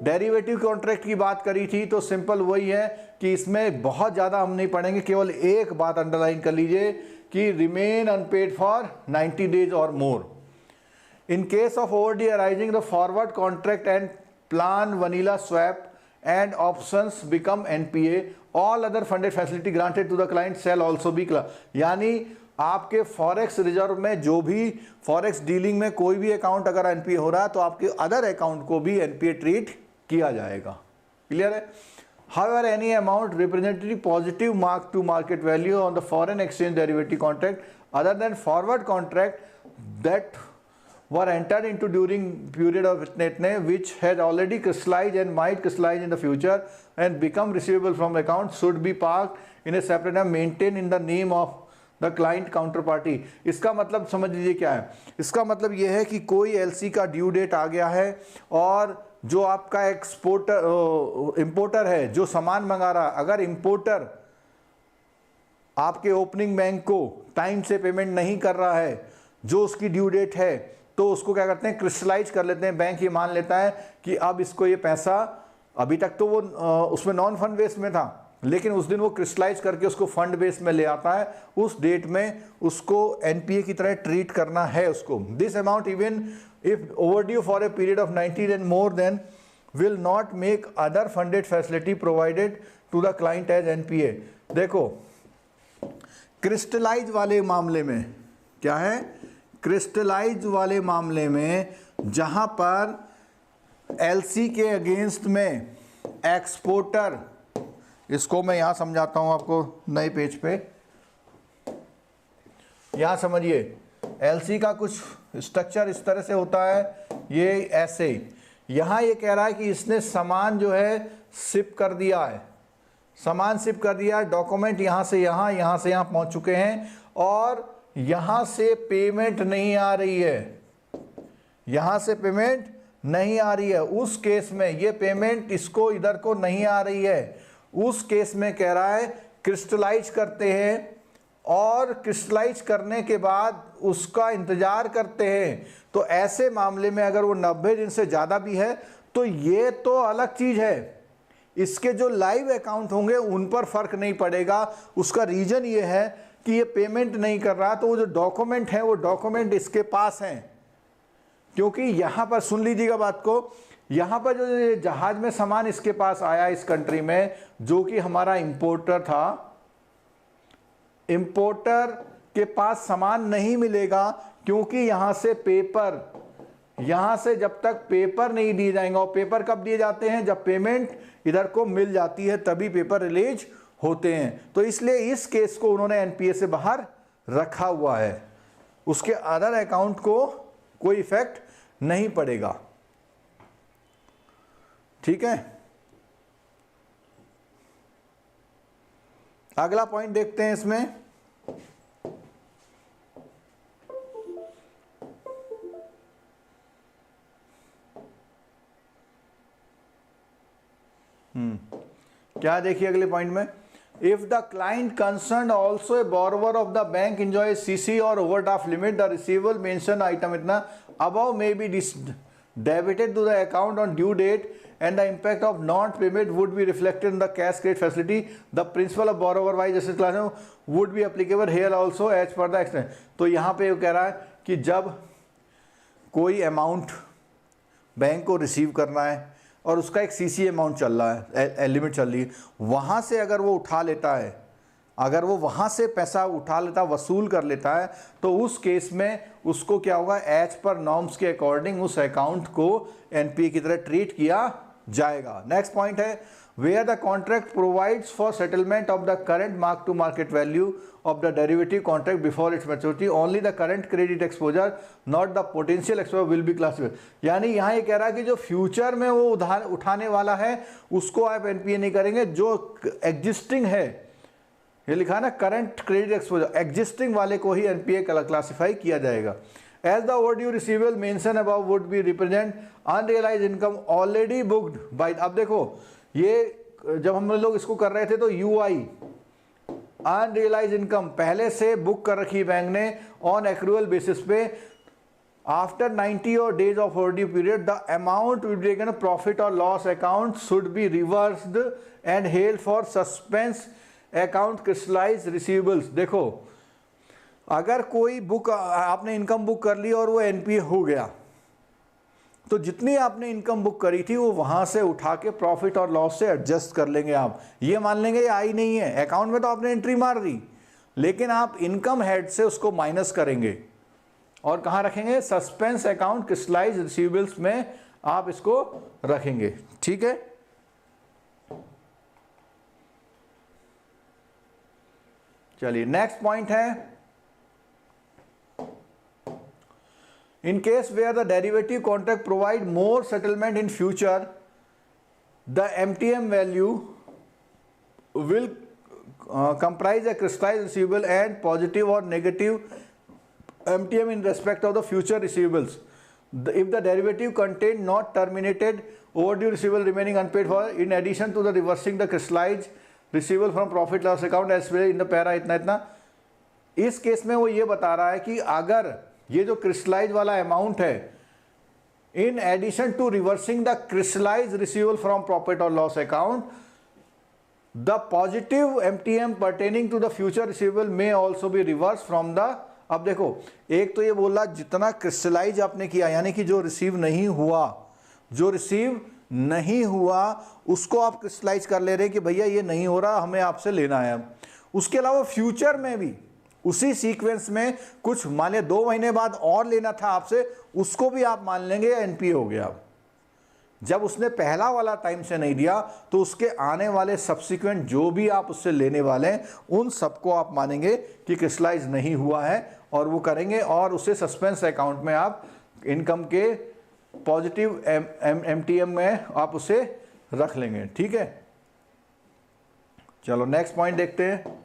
डेरिवेटिव कॉन्ट्रैक्ट की बात करी थी तो सिंपल वही है कि इसमें बहुत ज़्यादा हम नहीं पढ़ेंगे, केवल एक बात अंडरलाइन कर लीजिए कि रिमेन अनपेड फॉर 90 डेज और मोर। In case of overdue arising, the forward contract and plan vanilla swap and options become NPA. All other funded facility granted to the client shall also be यानी आपके forex reserve में जो भी forex dealing में कोई भी account अगर NPA हो रहा है तो आपके अदर अकाउंट को भी एनपीए ट्रीट किया जाएगा। क्लियर है? However, any amount representing positive mark to market value on the foreign exchange derivative contract other than forward contract that were entered into during period of netne which had already crystallized and might crystallize in the future and become receivable from account should be parked in a separate and maintained in the name of the client counterparty। इसका मतलब समझ लीजिए क्या है, इसका मतलब यह है कि कोई एलसी का ड्यू डेट आ गया है और जो आपका इंपोर्टर है जो सामान मंगा रहा, अगर इंपोर्टर आपके ओपनिंग बैंक को टाइम से पेमेंट नहीं कर रहा है जो उसकी ड्यू डेट है, तो उसको क्या करते हैं, क्रिस्टलाइज कर लेते हैं। बैंक ये मान लेता है कि अब इसको ये पैसा, अभी तक तो वो उसमें नॉन फंड बेस में था, लेकिन उस दिन वो क्रिस्टलाइज करके उसको फंड बेस में ले आता है, उस डेट में उसको एनपीए की तरह ट्रीट करना है उसको। This amount even if overdue for a period of 90 and more than will not make other funded facility provided to the client as NPA. देखो क्रिस्टलाइज वाले मामले में क्या है, क्रिस्टलाइज वाले मामले में जहां पर एलसी के अगेंस्ट में एक्सपोर्टर, इसको मैं यहां समझाता हूं आपको नए पेज पे, यहां समझिए एलसी का कुछ स्ट्रक्चर इस तरह से होता है, ये ऐसे, यहां ये कह रहा है कि इसने सामान जो है शिप कर दिया है, सामान शिप कर दिया है, डॉक्यूमेंट यहां से यहां पहुंच चुके हैं और यहां से पेमेंट नहीं आ रही है, यहां से पेमेंट नहीं आ रही है। उस केस में ये पेमेंट इसको इधर को नहीं आ रही है, उस केस में कह रहा है क्रिस्टलाइज करते हैं और क्रिस्टलाइज करने के बाद उसका इंतजार करते हैं। तो ऐसे मामले में अगर वो 90 दिन से ज़्यादा भी है तो ये तो अलग चीज़ है, इसके जो लाइव अकाउंट होंगे उन पर फर्क नहीं पड़ेगा। उसका रीजन ये है कि ये पेमेंट नहीं कर रहा, तो वो जो डॉक्यूमेंट है वो डॉक्यूमेंट इसके पास हैं, क्योंकि यहाँ पर सुन लीजिएगा बात को, यहाँ पर जो जहाज में सामान इसके पास आया इस कंट्री में, जो कि हमारा इंपोर्टर था, इंपोर्टर के पास सामान नहीं मिलेगा क्योंकि यहाँ से पेपर, यहाँ से जब तक पेपर नहीं दिए जाएंगे, और पेपर कब दिए जाते हैं, जब पेमेंट इधर को मिल जाती है तभी पेपर रिलीज होते हैं। तो इसलिए इस केस को उन्होंने एनपीए से बाहर रखा हुआ है, उसके अदर अकाउंट को कोई इफेक्ट नहीं पड़ेगा। ठीक है, अगला पॉइंट देखते हैं इसमें। क्या देखिए अगले पॉइंट में, if the client concern also a borrower of the bank enjoy CC or overdraft limit, the receivable mention item इतना above may be debited to the account on due date and the impact of non-payment would be reflected in the cash credit facility. The principle of borrower wise asset class would be applicable here also as per the extent. तो यहाँ पे वो कह रहा है कि जब कोई अमाउंट बैंक को रिसीव करना है और उसका एक सीसी अमाउंट चल रहा है, लिमिट चल रही है, वहाँ से अगर वो उठा लेता है, अगर वो वहाँ से पैसा उठा लेता, वसूल कर लेता है, तो उस केस में उसको क्या होगा, एज पर नॉर्म्स के अकॉर्डिंग उस अकाउंट को एनपीए की तरह ट्रीट किया जाएगा। नेक्स्ट पॉइंट है, where the contract provides for settlement of the current mark to market value of the derivative contract before its maturity, only the current credit exposure not the potential exposure will be classified. यानी यहाँ ये कह रहा है कि जो future में वो उधार उठाने वाला है उसको आप एनपीए नहीं करेंगे, जो एग्जिस्टिंग है, ये लिखा है ना करंट क्रेडिट एक्सपोजर, एग्जिस्टिंग वाले को ही एनपीए क्लासिफाई किया जाएगा। As the overdue receivable mention above would be represent unrealised income already booked by, अब देखो ये जब हम लोग इसको कर रहे थे तो यूआई अनरियलाइज इनकम पहले से बुक कर रखी बैंक ने ऑन एक्रूअल बेसिस पे, आफ्टर 90 और days of overdue period the amount will be taken profit और loss account should be reversed and held for suspense account crystallise receivables. देखो अगर कोई बुक आपने इनकम बुक कर ली और वो एनपीए हो गया, तो जितनी आपने इनकम बुक करी थी वो वहां से उठा के प्रॉफिट और लॉस से एडजस्ट कर लेंगे। आप ये मान लेंगे ये आई नहीं है, अकाउंट में तो आपने एंट्री मार दी, लेकिन आप इनकम हेड से उसको माइनस करेंगे और कहां रखेंगे, सस्पेंस अकाउंट क्रिस्टलाइज रिसीवेबल्स में आप इसको रखेंगे। ठीक है, चलिए नेक्स्ट पॉइंट है, in case where the derivative contract provide more settlement in future, the MTM value will comprise a crystallized receivable and positive or negative MTM in respect of the future receivables. If the derivative contain not terminated overdue receivable remaining unpaid for, in addition to the reversing the crystallized receivable from profit loss account as well in the para इतना इस case में वो ये बता रहा है कि अगर ये जो क्रिस्टलाइज वाला अमाउंट है, in addition to reversing the crystallise receivable from profit और loss account, the positive MTM pertaining to the future receivable में also be reverse from the. अब देखो एक तो ये बोल रहा जितना क्रिस्टलाइज आपने किया यानी कि जो रिसीव नहीं हुआ उसको आप क्रिस्टलाइज कर ले रहे कि भैया ये नहीं हो रहा, हमें आपसे लेना है। उसके अलावा फ्यूचर में भी उसी सीक्वेंस में कुछ मान लिया 2 महीने बाद और लेना था आपसे, उसको भी आप मान लेंगे एनपीए हो गया। जब उसने पहला वाला टाइम से नहीं दिया तो उसके आने वाले सब्सिक्वेंट जो भी आप उससे लेने वाले हैं उन सबको आप मानेंगे कि क्रिस्टलाइज नहीं हुआ है और वो करेंगे और उसे सस्पेंस अकाउंट में आप इनकम के पॉजिटिव एमटीएम में आप उसे रख लेंगे। ठीक है, चलो नेक्स्ट पॉइंट देखते हैं।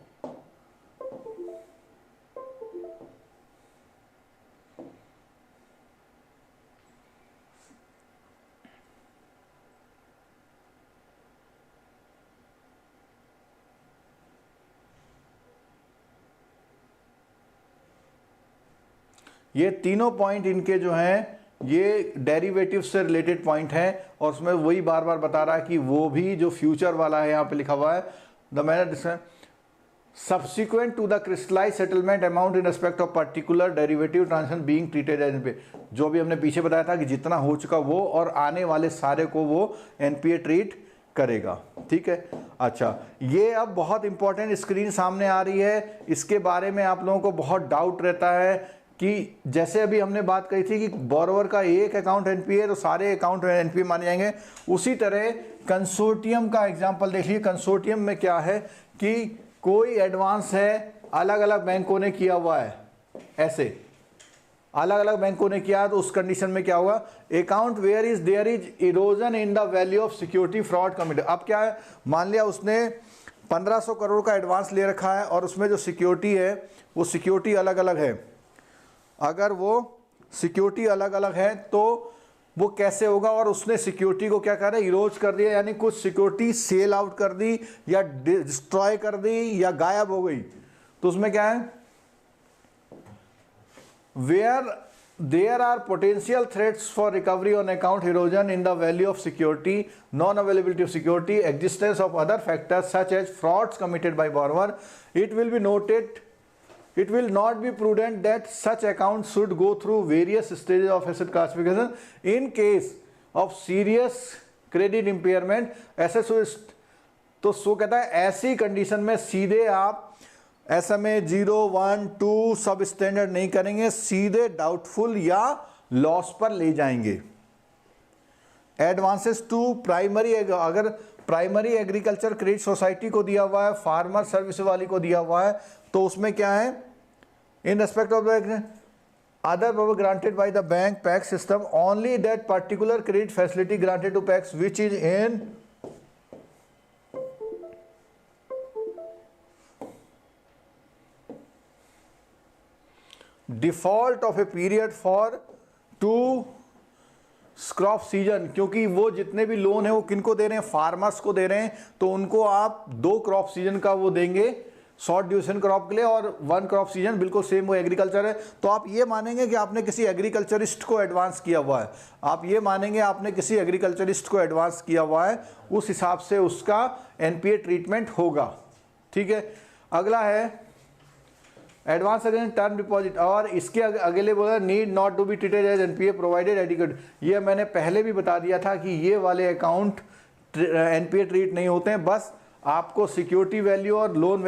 ये तीनों पॉइंट इनके जो हैं ये डेरिवेटिव से रिलेटेड पॉइंट हैं और उसमें वही बार बार बता रहा है कि वो भी जो फ्यूचर वाला है यहाँ पे लिखा हुआ है, the manner subsequent to the crystallise settlement amount in respect of particular derivative transaction being treated as NPA. जो भी हमने पीछे बताया था कि जितना हो चुका वो और आने वाले सारे को वो एनपीए ट्रीट करेगा। ठीक है, अच्छा ये अब बहुत इंपॉर्टेंट स्क्रीन सामने आ रही है, इसके बारे में आप लोगों को बहुत डाउट रहता है कि जैसे अभी हमने बात कही थी कि बोरोवर का एक अकाउंट एनपीए तो सारे अकाउंट एनपीए माने जाएंगे, उसी तरह कंसोर्टियम का एग्जांपल देख लीजिए। कंसोर्टियम में क्या है कि कोई एडवांस है अलग अलग बैंकों ने किया हुआ है, ऐसे अलग अलग बैंकों ने किया, तो उस कंडीशन में क्या हुआ, account where is there is erosion in the value of security fraud committed. अब क्या है, मान लिया उसने 1500 करोड़ का एडवांस ले रखा है और उसमें जो सिक्योरिटी है वो सिक्योरिटी अलग अलग है। अगर वो सिक्योरिटी अलग अलग है तो वो कैसे होगा, और उसने सिक्योरिटी को क्या कर रहा है, इरोज कर दिया, यानी कुछ सिक्योरिटी सेल आउट कर दी या डिस्ट्रॉय कर दी या गायब हो गई, तो उसमें क्या है, where there are potential threats for recovery on account erosion in the value of security, non availability of security, existence of other factors such as frauds committed by borrower, it will be noted it will not be prudent that such accounts should go through various stages of asset classification in case of serious credit impairment। ऐसे तो सो कहता है ऐसी condition में सीधे आप SMA 0, 1, 2 सब standard नहीं करेंगे, सीधे डाउटफुल या लॉस पर ले जाएंगे। एडवांसेस टू प्राइमरी, अगर प्राइमरी एग्रीकल्चर क्रेडिट सोसाइटी को दिया हुआ है, फार्मर सर्विस वाली को दिया हुआ है, तो उसमें क्या है, in respect of the other power granted by the bank PAX system, only that particular credit facility granted to PAX which is in default of a period for 2 crop season, क्योंकि वो जितने भी लोन है वो किनको दे रहे हैं, farmers को दे रहे हैं, तो उनको आप 2 क्रॉप सीजन का वो देंगे शॉर्ट ड्यूरेशन क्रॉप के लिए, और 1 क्रॉप सीजन बिल्कुल सेम वो एग्रीकल्चर है। तो आप ये मानेंगे कि आपने किसी एग्रीकल्चरिस्ट को एडवांस किया हुआ है, आप ये मानेंगे आपने किसी एग्रीकल्चरिस्ट को एडवांस किया हुआ है, उस हिसाब से उसका एनपीए ट्रीटमेंट होगा। ठीक है, अगला है एडवांस अगेंस्ट टर्म डिपॉजिट, और इसके अगले बोला need not to be treated as NPA provided adequate. ये मैंने पहले भी बता दिया था कि ये वाले अकाउंट एनपीए ट्रीट नहीं होते हैं, बस आपको सिक्योरिटी वैल्यू और लोन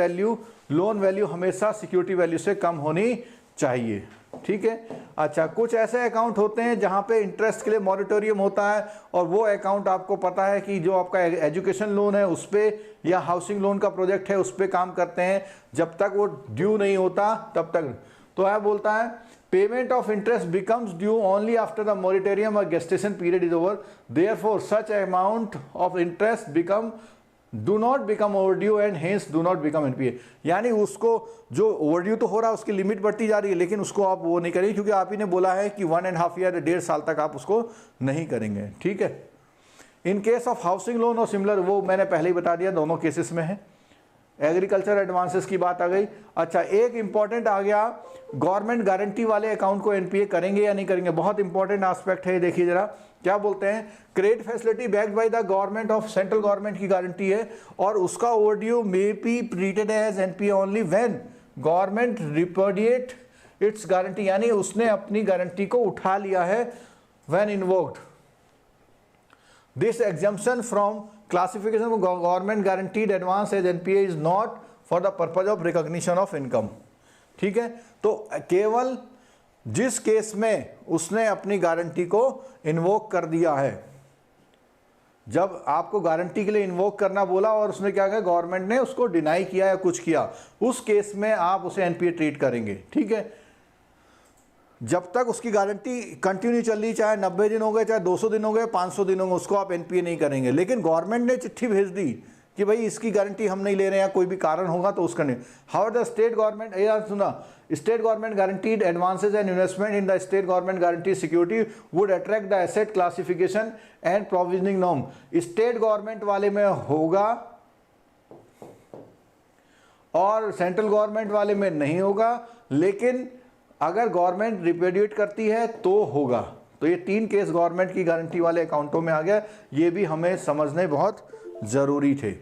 वैल्यू हमेशा सिक्योरिटी वैल्यू से कम होनी चाहिए। ठीक है, अच्छा कुछ ऐसे अकाउंट होते हैं जहां पे इंटरेस्ट के लिए मॉरिटोरियम होता है, और वो अकाउंट आपको पता है कि जो आपका एजुकेशन लोन है उस पर या हाउसिंग लोन का प्रोजेक्ट है उस पर काम करते हैं, जब तक वो ड्यू नहीं होता तब तक। तो यह बोलता है payment of interest becomes due only after the moratorium और gestation period is over, therefore such amount of interest become do not become overdue and hence do not become NPA. यानी उसको जो ओवरड्यू तो हो रहा है उसकी लिमिट बढ़ती जा रही है, लेकिन उसको आप वो नहीं करेंगे, क्योंकि आप ही ने बोला है कि 1.5 ईयर 1.5 साल तक आप उसको नहीं करेंगे। ठीक है, in case of housing loan और सिमिलर, वो मैंने पहले ही बता दिया दोनों केसेस में है। एग्रीकल्चर एडवांसेस की बात आ गई। अच्छा, एक इंपॉर्टेंट आ गया, गवर्नमेंट गारंटी वाले अकाउंट को एनपीए करेंगे या नहीं करेंगे, बहुत इंपॉर्टेंट एस्पेक्ट है। देखिए जरा क्या बोलते हैं, credit facility backed by the government of central government की गारंटी है, और उसका overdue may be treated as NPA only when government repudiate its guarantee, यानी उसने अपनी गारंटी को उठा लिया है when invoked this exemption from classification of government guaranteed advance as NPA is not for the purpose of recognition of income। ठीक है, तो केवल जिस केस में उसने अपनी गारंटी को इन्वोक कर दिया है, जब आपको गारंटी के लिए इन्वोक करना बोला और उसने क्या किया, गवर्नमेंट ने उसको डिनाई किया या कुछ किया, उस केस में आप उसे एनपीए ट्रीट करेंगे। ठीक है, जब तक उसकी गारंटी कंटिन्यू चल रही, चाहे 90 दिन हो गए, चाहे 200 दिन हो गए, 500 दिन हो गए, उसको आप एनपीए नहीं करेंगे। लेकिन गवर्नमेंट ने चिट्ठी भेज दी कि भाई इसकी गारंटी हम नहीं ले रहे हैं, कोई भी कारण होगा तो उसका नहीं। हाउ द स्टेट गवर्नमेंट, ये सुना, state government guaranteed advances and investment in the state government guarantee security would attract the asset classification and provisioning norm. State government वाले में होगा और सेंट्रल गवर्नमेंट वाले में नहीं होगा, लेकिन अगर गवर्नमेंट रिपेडिएट करती है तो होगा। तो ये 3 केस गवर्नमेंट की गारंटी वाले अकाउंटों में आ गया, ये भी हमें समझने बहुत जरूरी थे।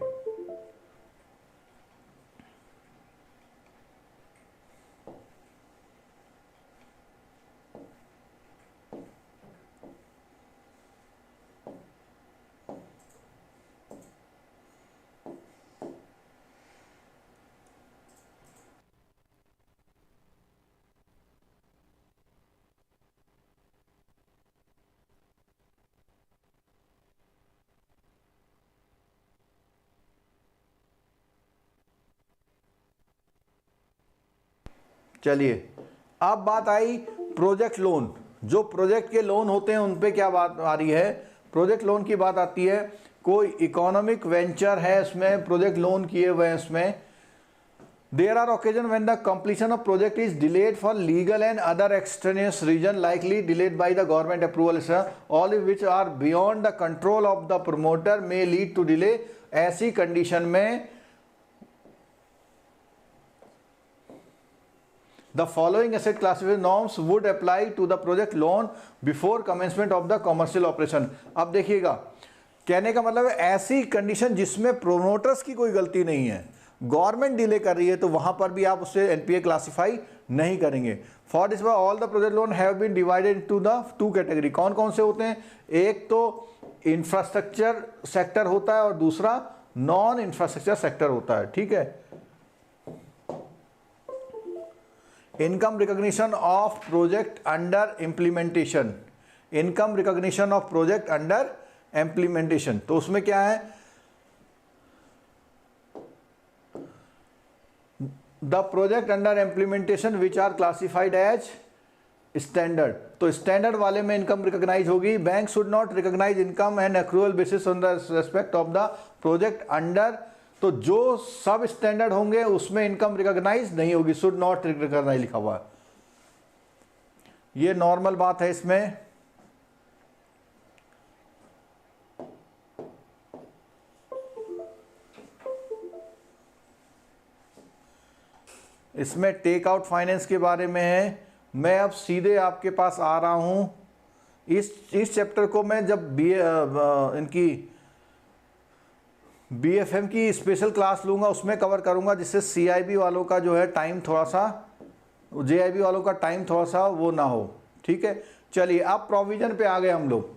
चलिए, अब बात आई प्रोजेक्ट लोन। जो प्रोजेक्ट के लोन होते हैं उन पे क्या बात आ रही है, प्रोजेक्ट लोन की बात आती है। कोई इकोनॉमिक वेंचर है, इसमें प्रोजेक्ट लोन किए हुए हैं, इसमें there are occasion when the completion of project is delayed for legal and other extraneous reason likely delayed by the government approval, all which are beyond the control of the promoter may lead to delay. ऐसी condition में the following asset classification norms would apply to the project loan before commencement of the commercial operation। अब देखिएगा, कहने का मतलब है ऐसी condition जिसमें प्रोमोटर्स की कोई गलती नहीं है, गवर्नमेंट डिले कर रही है, तो वहां पर भी आप उससे एनपीए क्लासिफाई नहीं करेंगे। For this all the project loan have been divided into the 2 category. कौन कौन से होते हैं, एक तो इंफ्रास्ट्रक्चर सेक्टर होता है और दूसरा नॉन इंफ्रास्ट्रक्चर सेक्टर होता है। ठीक है, income recognition of project under implementation, income recognition of project under implementation, तो उसमें क्या है, the project under implementation which are classified as standard. तो स्टैंडर्ड वाले में इनकम रिकॉग्नाइज होगी। Bank should not recognise income and accrual basis on the respect of the project under. तो जो सब स्टैंडर्ड होंगे उसमें इनकम रिकॉग्नाइज नहीं होगी, शुड नॉट रिकॉग्नाइज लिखा हुआ है। ये नॉर्मल बात है इसमें। इसमें टेक आउट फाइनेंस के बारे में है। मैं अब सीधे आपके पास आ रहा हूँ। इस चैप्टर को मैं जब इनकी BFM की स्पेशल क्लास लूँगा उसमें कवर करूँगा, जिससे CIB वालों का जो है टाइम थोड़ा सा, JIB वालों का टाइम थोड़ा सा वो ना हो। ठीक है, चलिए अब प्रोविजन पे आ गए हम लोग।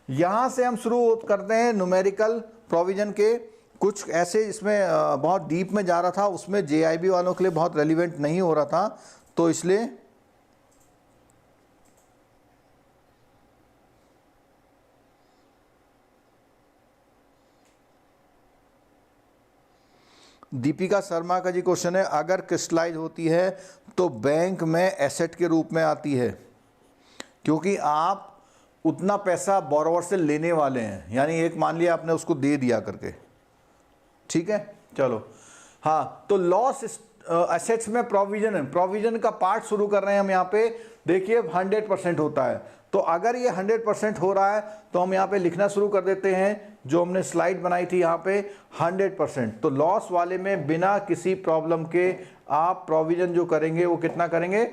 यहाँ से हम शुरू करते हैं न्यूमेरिकल प्रोविजन के। कुछ ऐसे इसमें बहुत डीप में जा रहा था, उसमें JIB वालों के लिए बहुत रेलिवेंट नहीं हो रहा था, तो इसलिए दीपिका शर्मा का जी क्वेश्चन है, अगर क्रिस्टलाइज होती है तो बैंक में एसेट के रूप में आती है, क्योंकि आप उतना पैसा बोरोवर से लेने वाले हैं, यानी एक मान लिया आपने उसको दे दिया करके। ठीक है, चलो हाँ, तो लॉस एसेट्स में प्रोविजन है, प्रोविजन का पार्ट शुरू कर रहे हैं हम यहाँ पे। देखिए 100% होता है, तो अगर ये 100% हो रहा है तो हम यहाँ पे लिखना शुरू कर देते हैं, जो हमने स्लाइड बनाई थी यहाँ पे 100%। तो लॉस वाले में बिना किसी प्रॉब्लम के आप प्रोविजन जो करेंगे वो कितना करेंगे,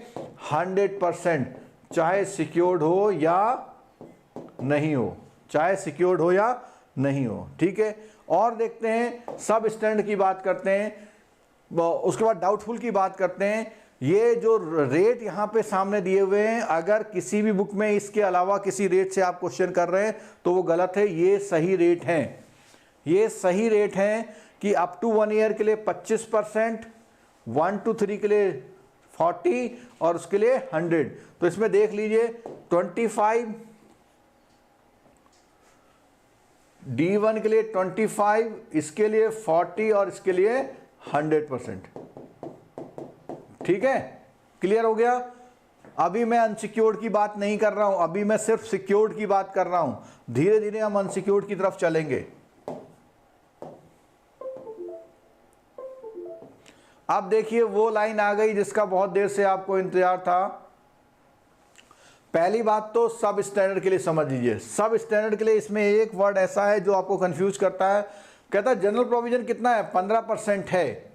100%, चाहे सिक्योर्ड हो या नहीं हो, चाहे सिक्योर्ड हो या नहीं हो। ठीक है, और देखते हैं सब स्टैंडर्ड की बात करते हैं, उसके बाद डाउटफुल की बात करते हैं। ये जो रेट यहाँ पे सामने दिए हुए हैं, अगर किसी भी बुक में इसके अलावा किसी रेट से आप क्वेश्चन कर रहे हैं तो वो गलत है, ये सही रेट हैं। ये सही रेट हैं कि अप टू 1 ईयर के लिए 25%, 1 to 3 के लिए 40 और उसके लिए 100। तो इसमें देख लीजिए 25, D1 के लिए 25, इसके लिए 40 और इसके लिए 100%। ठीक है, क्लियर हो गया। अभी मैं अनसिक्योर्ड की बात नहीं कर रहा हूं, अभी मैं सिर्फ सिक्योर्ड की बात कर रहा हूं। धीरे धीरे हम अनसिक्योर्ड की तरफ चलेंगे। अब देखिए वो लाइन आ गई जिसका बहुत देर से आपको इंतजार था। पहली बात तो सब स्टैंडर्ड के लिए समझ लीजिए। सब स्टैंडर्ड के लिए इसमें एक वर्ड ऐसा है जो आपको कंफ्यूज करता है, कहता है जनरल प्रोविजन कितना है, 15% है,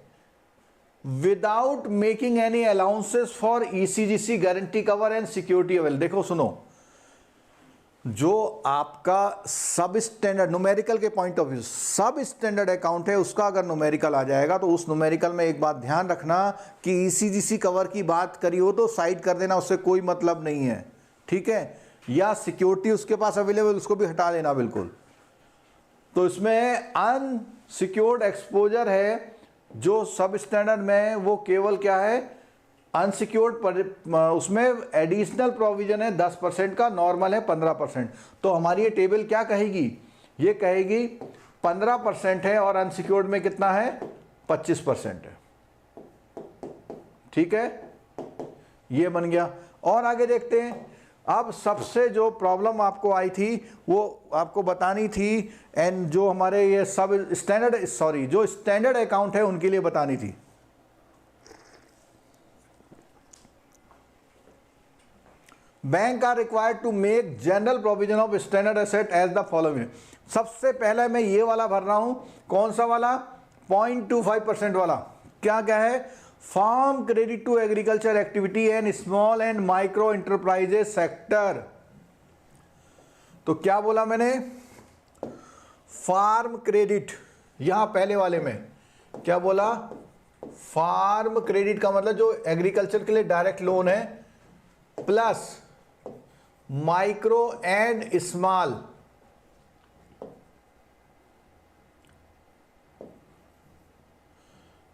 without making any allowances for ECGC guarantee cover and security avail. देखो सुनो, जो आपका सब स्टैंडर्ड न्यूमेरिकल के पॉइंट ऑफ व्यू सब स्टैंडर्ड अकाउंट है, उसका अगर न्यूमेरिकल आ जाएगा तो उस न्यूमेरिकल में एक बात ध्यान रखना कि ECGC कवर की बात करी हो तो साइड कर देना, उससे कोई मतलब नहीं है। ठीक है, या सिक्योरिटी उसके पास अवेलेबल, उसको भी हटा देना बिल्कुल। तो इसमें अनसिक्योर्ड एक्सपोजर है जो सब स्टैंडर्ड में, वो केवल क्या है, अनसिक्योर्ड, उसमें एडिशनल प्रोविजन है 10% का, नॉर्मल है 15%। तो हमारी ये टेबल क्या कहेगी, ये कहेगी 15% है और अनसिक्योर्ड में कितना है, 25% है। ठीक है, ये बन गया। और आगे देखते हैं। अब सबसे जो प्रॉब्लम आपको आई थी वो आपको बतानी थी, एंड जो हमारे ये सब स्टैंडर्ड, सॉरी, जो स्टैंडर्ड अकाउंट है उनके लिए बतानी थी। Bank are required to make general provision of standard asset as the following. सबसे पहले मैं ये वाला भर रहा हूं, कौन सा वाला, 0.25% वाला। क्या क्या है, farm credit to agriculture activity and small and micro enterprises sector. तो क्या बोला मैंने, फार्म क्रेडिट, यहां पहले वाले में क्या बोला, फार्म क्रेडिट का मतलब जो एग्रीकल्चर के लिए डायरेक्ट लोन है, प्लस माइक्रो एंड स्मॉल,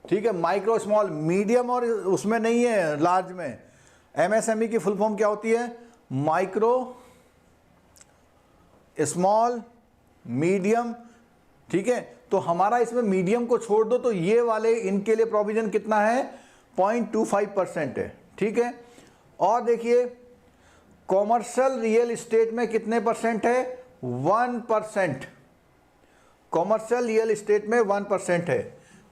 ठीक है, माइक्रो स्मॉल, मीडियम और उसमें नहीं है लार्ज में। MSME की फुल फॉर्म क्या होती है, माइक्रो, स्मॉल, मीडियम। ठीक है, तो हमारा इसमें मीडियम को छोड़ दो, तो ये वाले इनके लिए प्रोविजन कितना है, 0.25% है। ठीक है, और देखिए कॉमर्शियल रियल एस्टेट में कितने परसेंट है, 1%। कॉमर्शियल रियल एस्टेट में 1% है,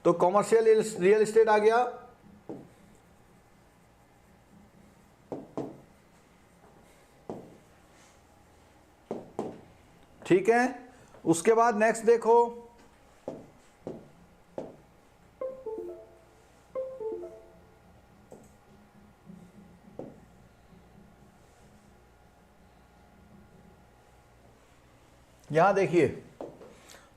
तो कॉमर्शियल रियल एस्टेट आ गया। ठीक है, उसके बाद नेक्स्ट देखो, यहाँ देखिए,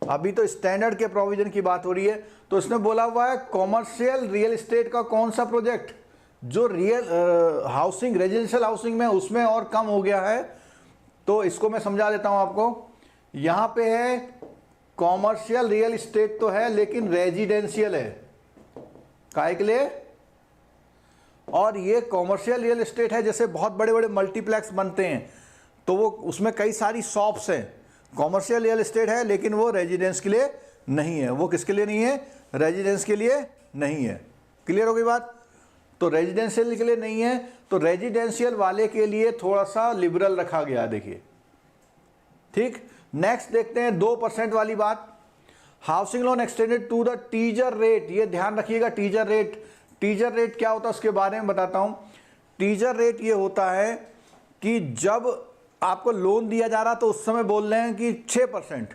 अभी तो स्टैंडर्ड के प्रोविजन की बात हो रही है, तो इसने बोला हुआ है कॉमर्शियल रियल एस्टेट का कौन सा प्रोजेक्ट जो रियल हाउसिंग रेजिडेंशियल हाउसिंग में उसमें और कम हो गया है। तो इसको मैं समझा देता हूं आपको। यहां पे है कॉमर्शियल रियल एस्टेट तो है लेकिन रेजिडेंशियल है, काहे के लिए? और ये कॉमर्शियल रियल एस्टेट है, जैसे बहुत बड़े बड़े मल्टीप्लेक्स बनते हैं तो वो उसमें कई सारी शॉप्स हैं, कॉमर्शियल रियल एस्टेट है लेकिन वो रेजिडेंस के लिए नहीं है। वो किसके लिए नहीं है? रेजिडेंस के लिए नहीं है। क्लियर हो गई बात? तो रेजिडेंशियल के लिए नहीं है, तो रेजिडेंशियल वाले के लिए थोड़ा सा लिबरल रखा गया, देखिए। ठीक, नेक्स्ट देखते हैं 2% वाली बात। Housing loan extended to the teaser rate, ये ध्यान रखिएगा। टीजर रेट, टीजर रेट क्या होता है उसके बारे में बताता हूं। टीजर रेट ये होता है कि जब आपको लोन दिया जा रहा तो उस समय बोल रहे हैं कि 6%,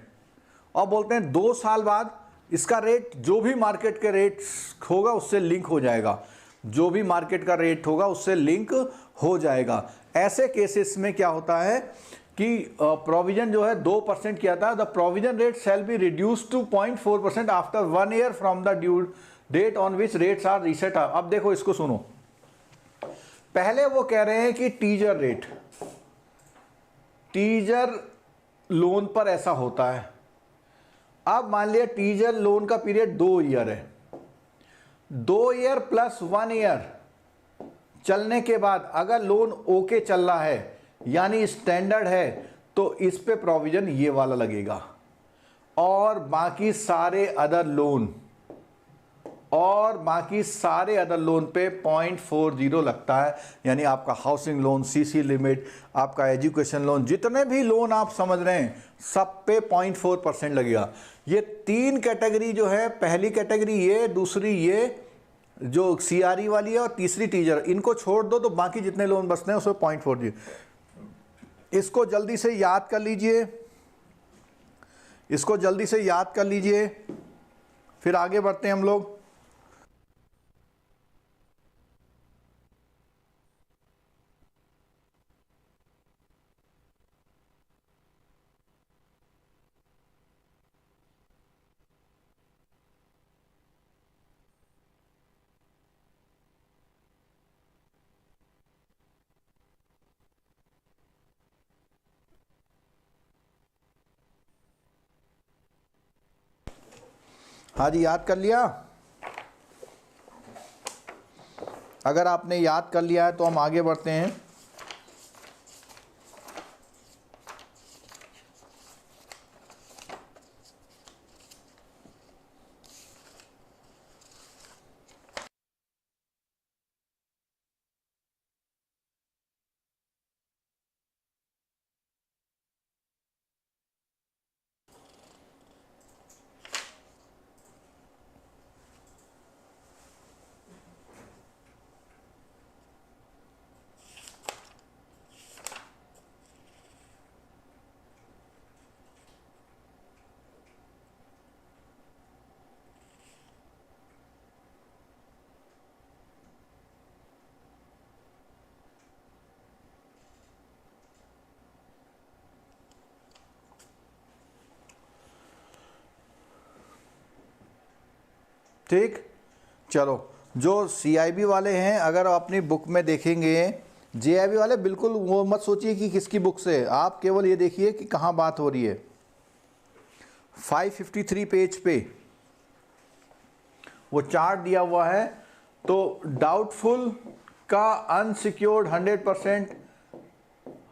और बोलते हैं 2 साल बाद इसका रेट जो भी मार्केट के रेट होगा उससे लिंक हो जाएगा, जो भी मार्केट का रेट होगा उससे लिंक हो जाएगा। ऐसे केसेस में क्या होता है कि प्रोविजन जो है 2% किया था, the provision rate shall be reduce to 0.4% after 1 year from the due date on which rates are reset. अब देखो इसको सुनो, पहले वो कह रहे हैं कि टीजर रेट, टीजर लोन पर ऐसा होता है। अब मान लिया टीजर लोन का पीरियड 2 ईयर है, 2 ईयर प्लस 1 ईयर चलने के बाद अगर लोन ओके चल रहा है यानी स्टैंडर्ड है तो इस पे प्रोविजन ये वाला लगेगा, और बाकी सारे अदर लोन पे 0.40 लगता है। यानी आपका हाउसिंग लोन, सीसी लिमिट, आपका एजुकेशन लोन, जितने भी लोन आप समझ रहे हैं सब पे 0.4% लगेगा। ये 3 कैटेगरी जो है, पहली कैटेगरी ये, दूसरी ये जो सीआरई वाली है, और तीसरी टीजर, इनको छोड़ दो तो बाकी जितने लोन बचते हैं उसमें 0.40। इसको जल्दी से याद कर लीजिए, इसको जल्दी से याद कर लीजिए, फिर आगे बढ़ते हैं हम लोग। हाँ जी, याद कर लिया? अगर आपने याद कर लिया है तो हम आगे बढ़ते हैं। ठीक, चलो, जो सीआईबी वाले हैं अगर अपनी बुक में देखेंगे, जेआईबी वाले बिल्कुल वो मत सोचिए कि किसकी बुक से, आप केवल ये देखिए कि कहाँ बात हो रही है। 553 पेज पे वो चार्ट दिया हुआ है। तो डाउटफुल का अनसिक्योर्ड 100%,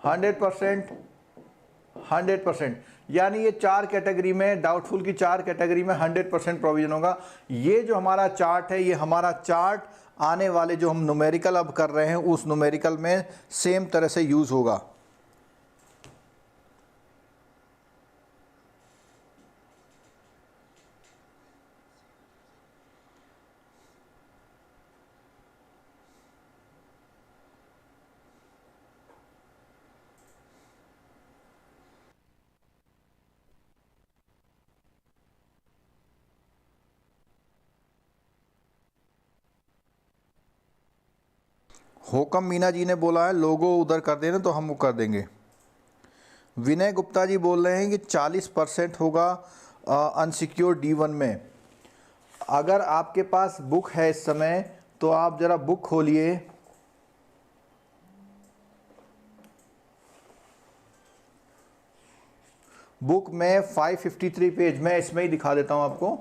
100%, 100%, यानी ये 4 कैटेगरी में, डाउटफुल की 4 कैटेगरी में 100% प्रोविजन होगा। ये जो हमारा चार्ट है, ये हमारा चार्ट आने वाले जो हम न्यूमेरिकल अब कर रहे हैं उस न्यूमेरिकल में सेम तरह से यूज होगा। होकम मीना जी ने बोला है लोगो उधर कर देना, तो हम वो कर देंगे। विनय गुप्ता जी बोल रहे हैं कि 40% होगा अनसिक्योर्ड D1 में। अगर आपके पास बुक है इस समय तो आप ज़रा बुक खोलिए। बुक में 553 पेज, मैं इसमें ही दिखा देता हूं आपको।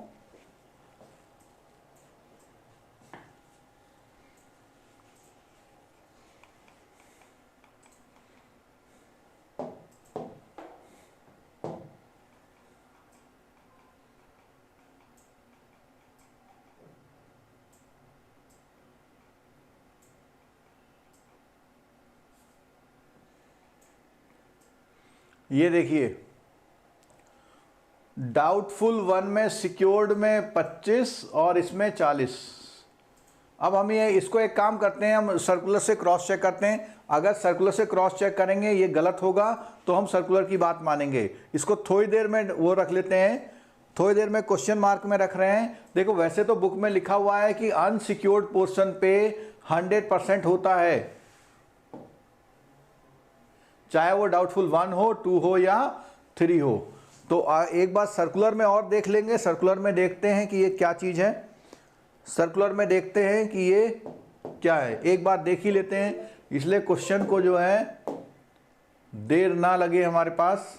ये देखिए, डाउटफुल 1 में, सिक्योर्ड में 25 और इसमें 40। अब हम ये इसको एक काम करते हैं, हम सर्कुलर से क्रॉस चेक करते हैं। अगर सर्कुलर से क्रॉस चेक करेंगे ये गलत होगा तो हम सर्कुलर की बात मानेंगे। इसको थोड़ी देर में वो रख लेते हैं, थोड़ी देर में क्वेश्चन मार्क में रख रहे हैं। देखो वैसे तो बुक में लिखा हुआ है कि अनसिक्योर्ड पोर्शन पे 100% होता है, चाहे वो डाउटफुल 1 हो, 2 हो या 3 हो। तो एक बार सर्कुलर में और देख लेंगे। सर्कुलर में देखते हैं कि ये क्या चीज़ है। सर्कुलर में देखते हैं कि ये क्या है, एक बार देख ही लेते हैं, इसलिए क्वेश्चन को जो है देर ना लगे हमारे पास।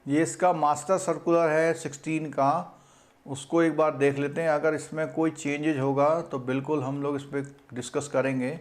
ये इसका मास्टर सर्कुलर है 16 का, उसको एक बार देख लेते हैं। अगर इसमें कोई चेंजेज होगा तो बिल्कुल हम लोग इस पर डिस्कस करेंगे।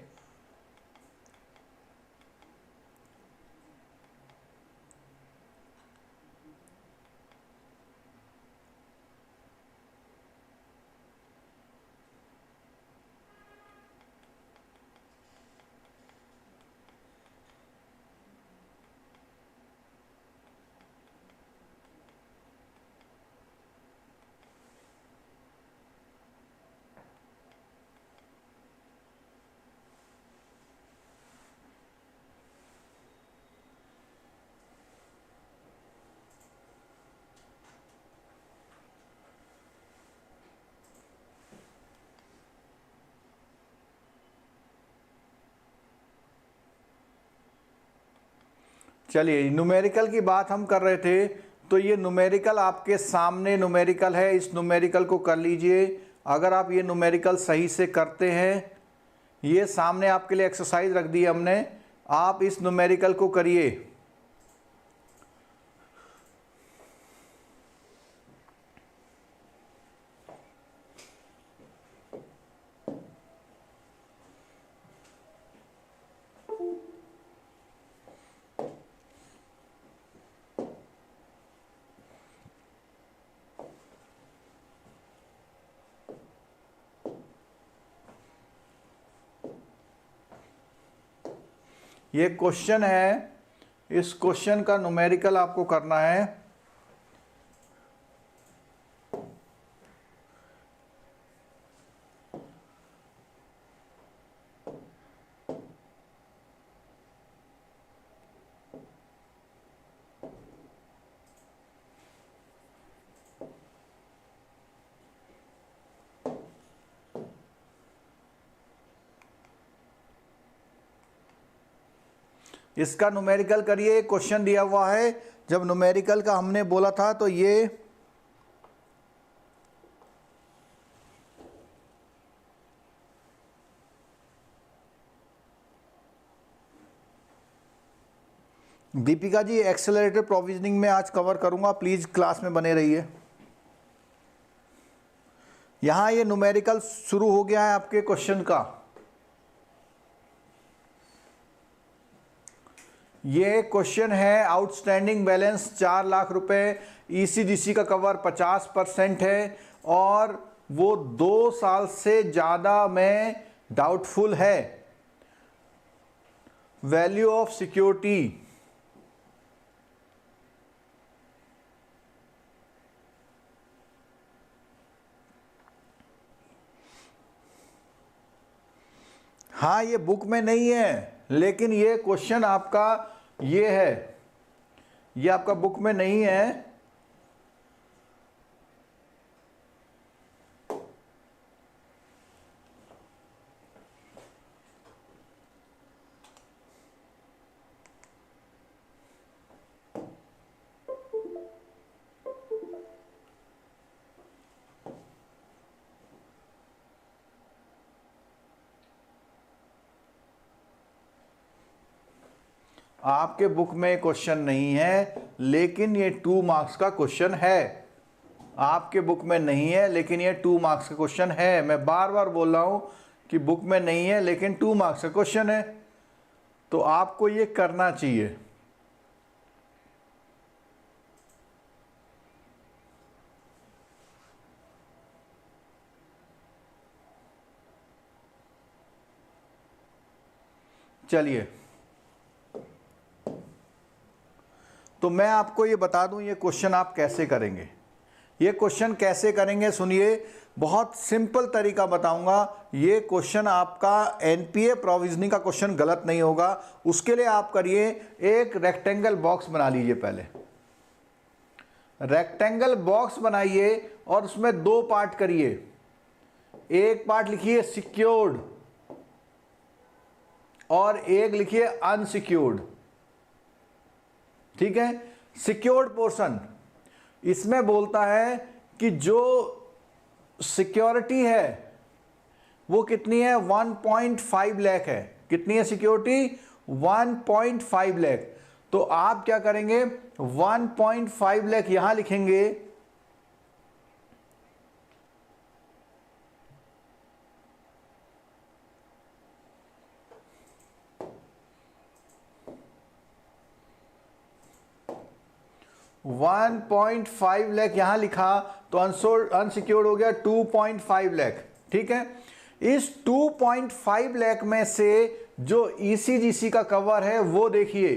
चलिए, न्यूमेरिकल की बात हम कर रहे थे, तो ये न्यूमेरिकल आपके सामने न्यूमेरिकल है, इस न्यूमेरिकल को कर लीजिए। अगर आप ये न्यूमेरिकल सही से करते हैं, ये सामने आपके लिए एक्सरसाइज रख दी हमने, आप इस न्यूमेरिकल को करिए। ये क्वेश्चन है, इस क्वेश्चन का न्यूमेरिकल आपको करना है। इसका न्यूमेरिकल करिए, क्वेश्चन दिया हुआ है। जब न्यूमेरिकल का हमने बोला था तो ये दीपिका जी एक्सेलरेटेड प्रोविजनिंग में आज कवर करूंगा, प्लीज क्लास में बने रहिए। यहां ये न्यूमेरिकल शुरू हो गया है आपके क्वेश्चन का। ये क्वेश्चन है, आउटस्टैंडिंग बैलेंस 4 लाख रुपए, ईसीजीसी का कवर 50% है और वो 2 साल से ज़्यादा में डाउटफुल है। Value of security. हाँ, ये बुक में नहीं है, लेकिन ये क्वेश्चन आपका ये है, ये आपका बुक में नहीं है। आपके बुक में क्वेश्चन नहीं है, लेकिन ये 2 मार्क्स का क्वेश्चन है। आपके बुक में नहीं है, लेकिन ये 2 मार्क्स का क्वेश्चन है। मैं बार बार बोल रहा हूं कि बुक में नहीं है, लेकिन 2 मार्क्स का क्वेश्चन है, तो आपको ये करना चाहिए। चलिए, तो मैं आपको ये बता दूं ये क्वेश्चन आप कैसे करेंगे। ये क्वेश्चन कैसे करेंगे सुनिए, बहुत सिंपल तरीका बताऊंगा। ये क्वेश्चन आपका एनपीए प्रोविजनिंग का क्वेश्चन गलत नहीं होगा। उसके लिए आप करिए, एक रेक्टेंगल बॉक्स बना लीजिए। पहले रेक्टेंगल बॉक्स बनाइए और उसमें 2 पार्ट करिए। एक पार्ट लिखिए सिक्योर्ड और एक लिखिए अनसिक्योर्ड। ठीक है, सिक्योर्ड पोर्शन इसमें बोलता है कि जो सिक्योरिटी है वो कितनी है, 1.5 लाख है। कितनी है सिक्योरिटी, 1.5 लाख। तो आप क्या करेंगे, 1.5 लाख यहां लिखेंगे, $1.5 लाख यहां लिखा, तो अनसिक्योर्ड हो गया 2.5 लाख। ठीक है, इस 2.5 लाख में से जो ईसीजीसी का कवर है वो देखिए।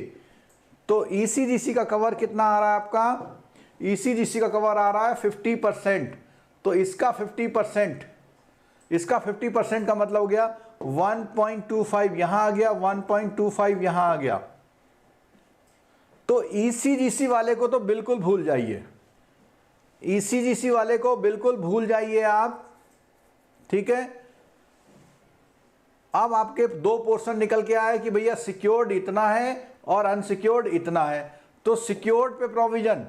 तो ईसीजीसी का कवर कितना आ रहा है आपका, ईसीजीसी का कवर आ रहा है 50%। तो इसका 50%, इसका 50% का मतलब हो गया 1.25 यहां आ गया, 1.25 यहां आ गया। तो ईसीजीसी वाले को तो बिल्कुल भूल जाइए, ईसीजीसी वाले को बिल्कुल भूल जाइए आप। ठीक है, अब आपके 2 पोर्शन निकल के आए कि भैया सिक्योर्ड इतना है और अनसिक्योर्ड इतना है। तो सिक्योर्ड पे प्रोविजन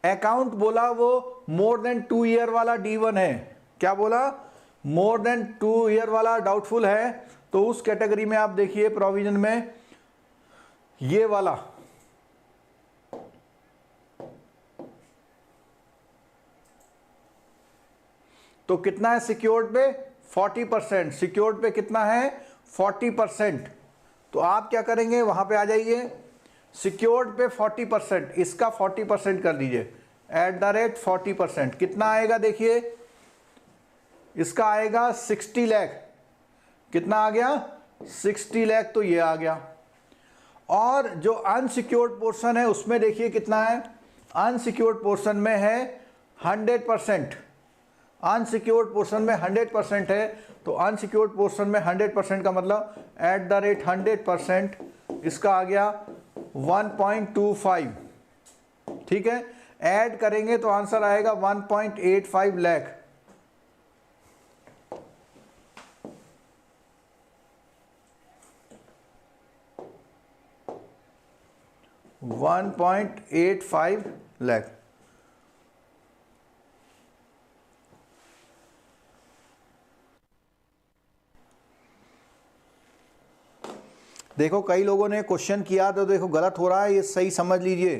अकाउंट बोला वो मोर देन 2 ईयर वाला D1 है। क्या बोला, मोर देन 2 ईयर वाला डाउटफुल है। तो उस कैटेगरी में आप देखिए प्रोविजन में ये वाला, तो कितना है सिक्योर्ड पे, 40%। सिक्योर्ड पे कितना है, 40%। तो आप क्या करेंगे, वहां पे आ जाइए, सिक्योर्ड पे 40%, इसका 40% कर दीजिए, @40%। कितना आएगा देखिए, इसका आएगा 60 लाख। कितना आ गया, 60 लाख। तो ये आ गया। और जो अनसिक्योर्ड पोर्शन है उसमें देखिए कितना है, अनसिक्योर्ड पोर्शन में है 100%। अनसिक्योर्ड पोर्शन में 100% है। तो अनसिक्योर्ड पोर्शन में 100% का मतलब @100%, इसका आ गया 1.25। ठीक है, ऐड करेंगे तो आंसर आएगा 1.85 लाख। $1.85 लाख। देखो कई लोगों ने क्वेश्चन किया तो देखो गलत हो रहा है, ये सही समझ लीजिए।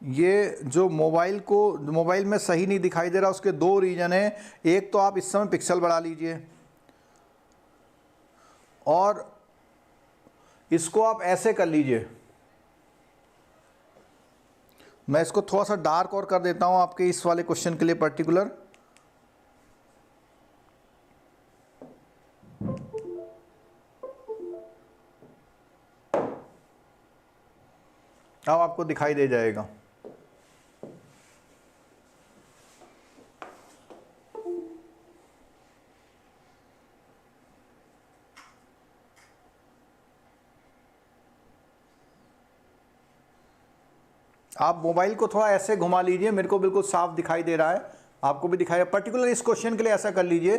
ये जो मोबाइल में सही नहीं दिखाई दे रहा, उसके 2 रीजन है। एक तो आप इस समय पिक्सल बढ़ा लीजिए और इसको आप ऐसे कर लीजिए, मैं इसको थोड़ा सा डार्क और कर देता हूँ आपके इस वाले क्वेश्चन के लिए पर्टिकुलर। अब आपको दिखाई दे जाएगा। आप मोबाइल को थोड़ा ऐसे घुमा लीजिए, मेरे को बिल्कुल साफ दिखाई दे रहा है, आपको भी दिखाई। पर्टिकुलर इस क्वेश्चन के लिए ऐसा कर लीजिए,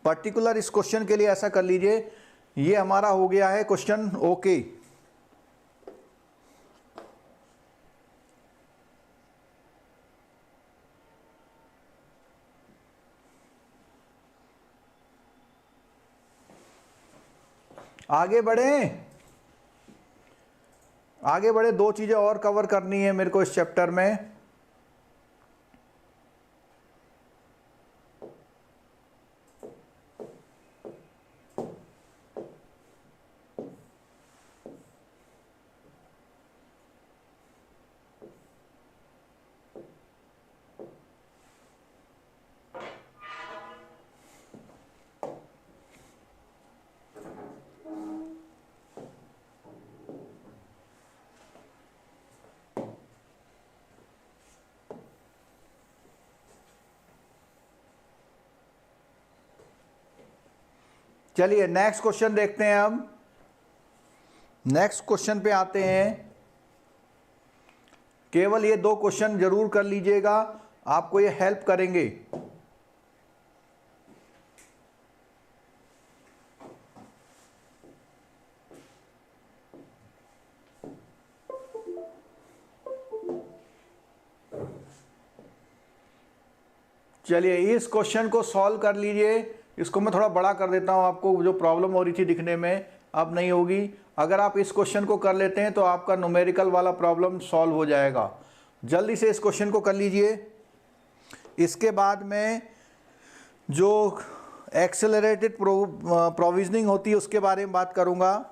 पर्टिकुलर इस क्वेश्चन के लिए ऐसा कर लीजिए। ये हमारा हो गया है क्वेश्चन ओके। आगे बढ़ें, आगे बढ़े। दो चीजें और कवर करनी है मेरे को इस चैप्टर में। चलिए नेक्स्ट क्वेश्चन देखते हैं। अब नेक्स्ट क्वेश्चन पे आते हैं। केवल ये दो क्वेश्चन जरूर कर लीजिएगा, आपको ये हेल्प करेंगे। चलिए इस क्वेश्चन को सॉल्व कर लीजिए। इसको मैं थोड़ा बड़ा कर देता हूं, आपको जो प्रॉब्लम हो रही थी दिखने में अब नहीं होगी। अगर आप इस क्वेश्चन को कर लेते हैं तो आपका न्यूमेरिकल वाला प्रॉब्लम सॉल्व हो जाएगा। जल्दी से इस क्वेश्चन को कर लीजिए। इसके बाद में जो एक्सेलरेटेड प्रोविजनिंग होती है उसके बारे में बात करूंगा।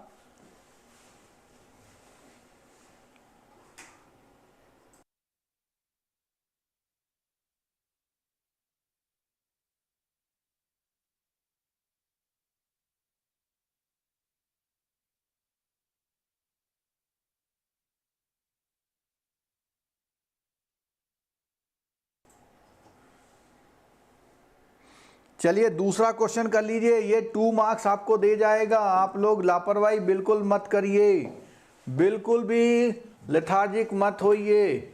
चलिए दूसरा क्वेश्चन कर लीजिए। ये 2 मार्क्स आपको दे जाएगा। आप लोग लापरवाही बिल्कुल मत करिए, बिल्कुल भी लेथार्जिक मत होइए।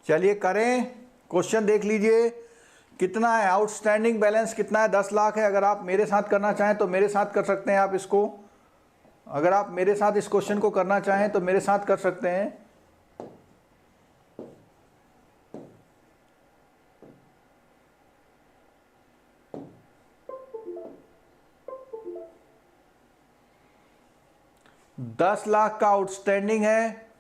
चलिए करें, क्वेश्चन देख लीजिए। कितना है आउटस्टैंडिंग बैलेंस, कितना है? 10 लाख है। अगर आप मेरे साथ करना चाहें तो मेरे साथ कर सकते हैं आप इसको। अगर आप मेरे साथ इस क्वेश्चन को करना चाहें तो मेरे साथ कर सकते हैं। $10 लाख का आउटस्टैंडिंग है।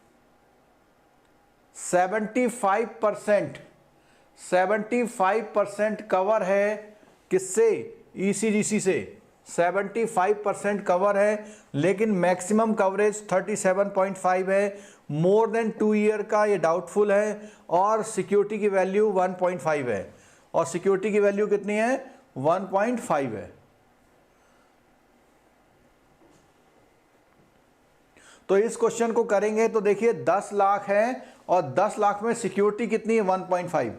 75% कवर है किससे? ईसीजीसी से 75% कवर है, लेकिन मैक्सिमम कवरेज 37.5 है। मोर देन 2 ईयर का ये डाउटफुल है। और सिक्योरिटी की वैल्यू 1.5 है। और सिक्योरिटी की वैल्यू कितनी है? 1.5 है। तो इस क्वेश्चन को करेंगे तो देखिए 10 लाख है और 10 लाख में सिक्योरिटी कितनी है? 1.5।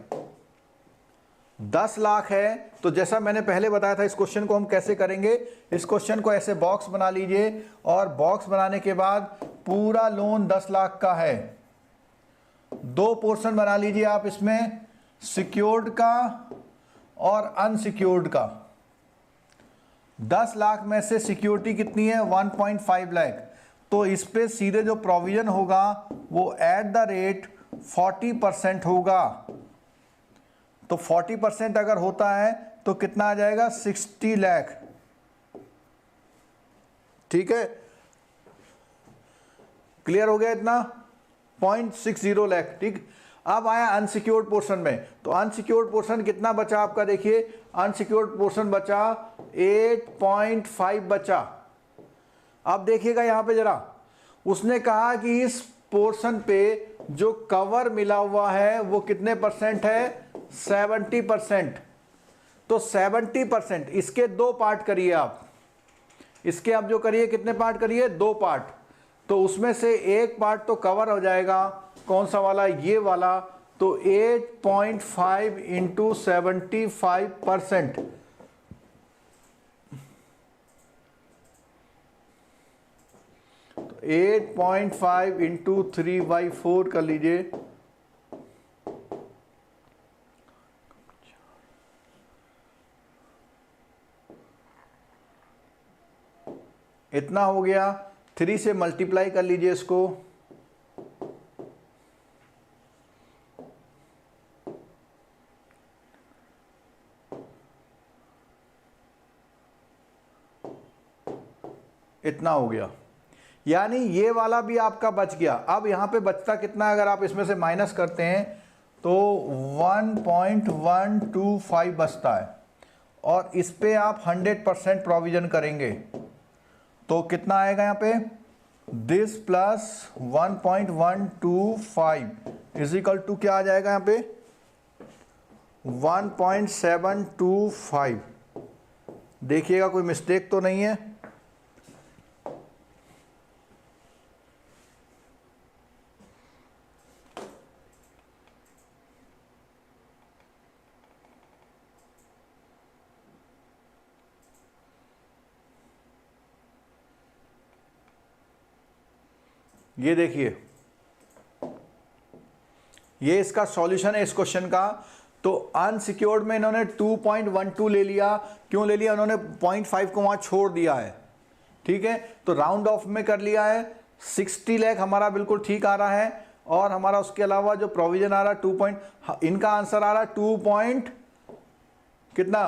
10 लाख है तो जैसा मैंने पहले बताया था, इस क्वेश्चन को हम कैसे करेंगे। इस क्वेश्चन को ऐसे बॉक्स बना लीजिए और बॉक्स बनाने के बाद पूरा लोन 10 लाख का है। दो पोर्शन बना लीजिए आप इसमें, सिक्योर्ड का और अनसिक्योर्ड का। 10 लाख में से सिक्योरिटी कितनी है? 1.5 लाख। तो इस पे सीधे जो प्रोविजन होगा वो एट द रेट 40% होगा। तो 40% अगर होता है तो कितना आ जाएगा? 60 लाख। ठीक है, क्लियर हो गया इतना? 0.60 लाख। ठीक, अब आया अनसिक्योर्ड पोर्शन में। तो अनसिक्योर्ड पोर्शन कितना बचा आपका? देखिए अनसिक्योर्ड पोर्शन बचा 8.5 बचा। अब देखिएगा यहां पे जरा, उसने कहा कि इस पोर्शन पे जो कवर मिला हुआ है वो कितने परसेंट है? 70%। तो 70%, इसके दो पार्ट करिए आप, इसके आप जो करिए कितने पार्ट करिए? दो पार्ट। तो उसमें से एक पार्ट तो कवर हो जाएगा, कौन सा वाला? ये वाला। तो 8.5 इंटू 75%, तो 8.5 इंटू 3/4 कर लीजिए। इतना हो गया। 3 से मल्टीप्लाई कर लीजिए इसको, इतना हो गया। यानी ये वाला भी आपका बच गया। अब यहां पे बचता कितना? अगर आप इसमें से माइनस करते हैं तो 1.125 बचता है, और इस पे आप 100% प्रोविजन करेंगे तो कितना आएगा यहाँ पे? This plus 1.125 is equal to क्या आ जाएगा यहाँ पे? 1.725। देखिएगा कोई मिस्टेक तो नहीं है? ये देखिए, ये इसका सॉल्यूशन है इस क्वेश्चन का। तो अनसिक्योर्ड में इन्होंने 2.12 ले लिया। क्यों ले लिया? उन्होंने 0.5 को वहां छोड़ दिया है। ठीक है, तो राउंड ऑफ में कर लिया है। 60 लाख हमारा बिल्कुल ठीक आ रहा है, और हमारा उसके अलावा जो प्रोविजन आ रहा है 2. इनका आंसर आ रहा है 2. कितना?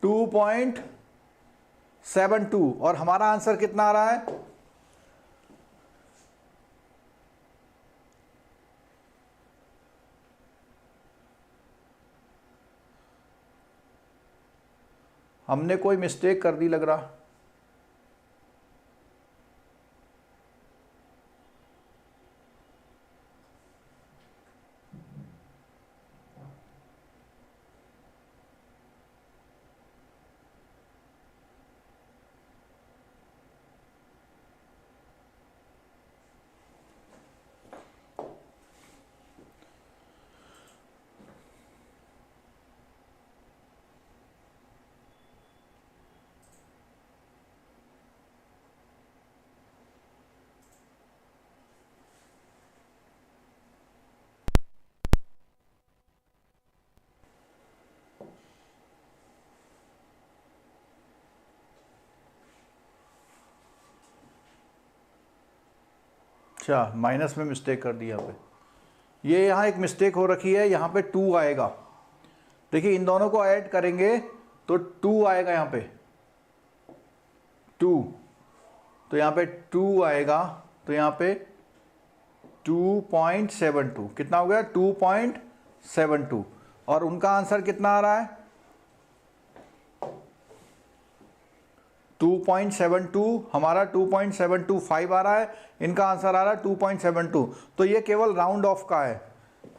2.72, और हमारा आंसर कितना आ रहा है? हमने कोई मिस्टेक कर दी लग रहा। अच्छा, माइनस में मिस्टेक कर दी यहाँ पे। ये यहाँ एक मिस्टेक हो रखी है, यहाँ पे 2 आएगा। देखिए इन दोनों को ऐड करेंगे तो 2 आएगा यहाँ पे, 2। तो यहाँ पे 2 आएगा, तो यहाँ पे 2.72 कितना हो गया? 2.72। और उनका आंसर कितना आ रहा है? 2.72। हमारा 2.725 आ रहा है, इनका आंसर आ रहा है 2.72। तो ये केवल राउंड ऑफ का है।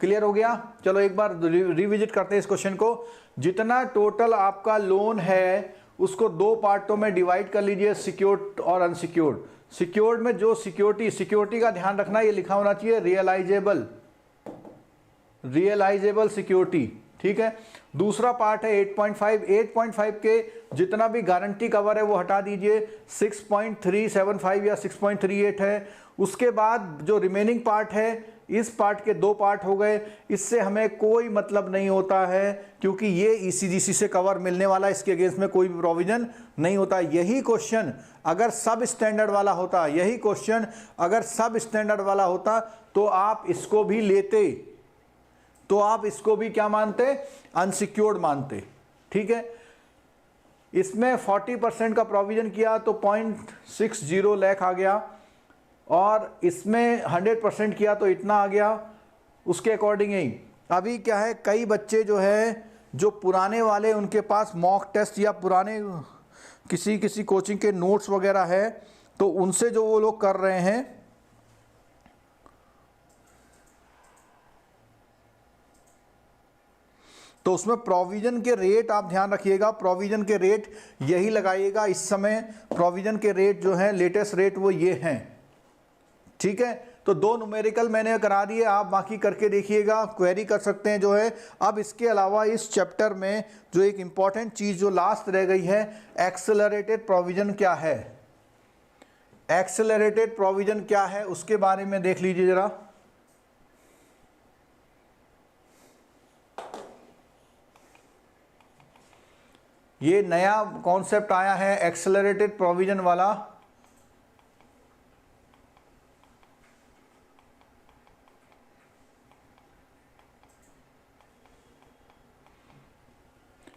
क्लियर हो गया? चलो एक बार रिविजिट करते हैं इस क्वेश्चन को। जितना टोटल आपका लोन है उसको दो पार्टों में डिवाइड कर लीजिए, सिक्योर्ड और अनसिक्योर्ड। सिक्योर्ड में जो सिक्योरिटी का ध्यान रखना, ये लिखा होना चाहिए रियलाइजेबल सिक्योरिटी। ठीक है, दूसरा पार्ट है 8.5 के जितना भी गारंटी कवर है वो हटा दीजिए, 6.375 या 6.38 है। उसके बाद जो रिमेनिंग पार्ट है इस पार्ट के दो पार्ट हो गए, इससे हमें कोई मतलब नहीं होता है क्योंकि ये ईसीजीसी से कवर मिलने वाला, इसके अगेंस्ट में कोई भी प्रोविजन नहीं होता। यही क्वेश्चन अगर सब स्टैंडर्ड वाला होता, यही क्वेश्चन अगर सब स्टैंडर्ड वाला होता तो आप इसको भी लेते, तो आप इसको भी क्या मानते, अनसिक्योर्ड मानते। ठीक है, इसमें 40% का प्रोविजन किया तो 0.60 लाख आ गया, और इसमें 100% किया तो इतना आ गया, उसके अकॉर्डिंग ही। अभी क्या है, कई बच्चे जो है जो पुराने वाले उनके पास मॉक टेस्ट या पुराने किसी कोचिंग के नोट्स वगैरह है, तो उनसे जो वो लोग कर रहे हैं, तो उसमें प्रोविजन के रेट आप ध्यान रखिएगा, प्रोविजन के रेट यही लगाइएगा। इस समय प्रोविजन के रेट जो है लेटेस्ट रेट वो ये हैं। ठीक है, तो दो न्यूमेरिकल मैंने करा दिए, आप बाकी करके देखिएगा, क्वेरी कर सकते हैं जो है। अब इसके अलावा इस चैप्टर में जो एक इंपॉर्टेंट चीज जो लास्ट रह गई है, एक्सेलरेटेड प्रोविजन क्या है, एक्सेलरेटेड प्रोविजन क्या है उसके बारे में देख लीजिए जरा। ये नया कॉन्सेप्ट आया है एक्सेलरेटेड प्रोविजन वाला।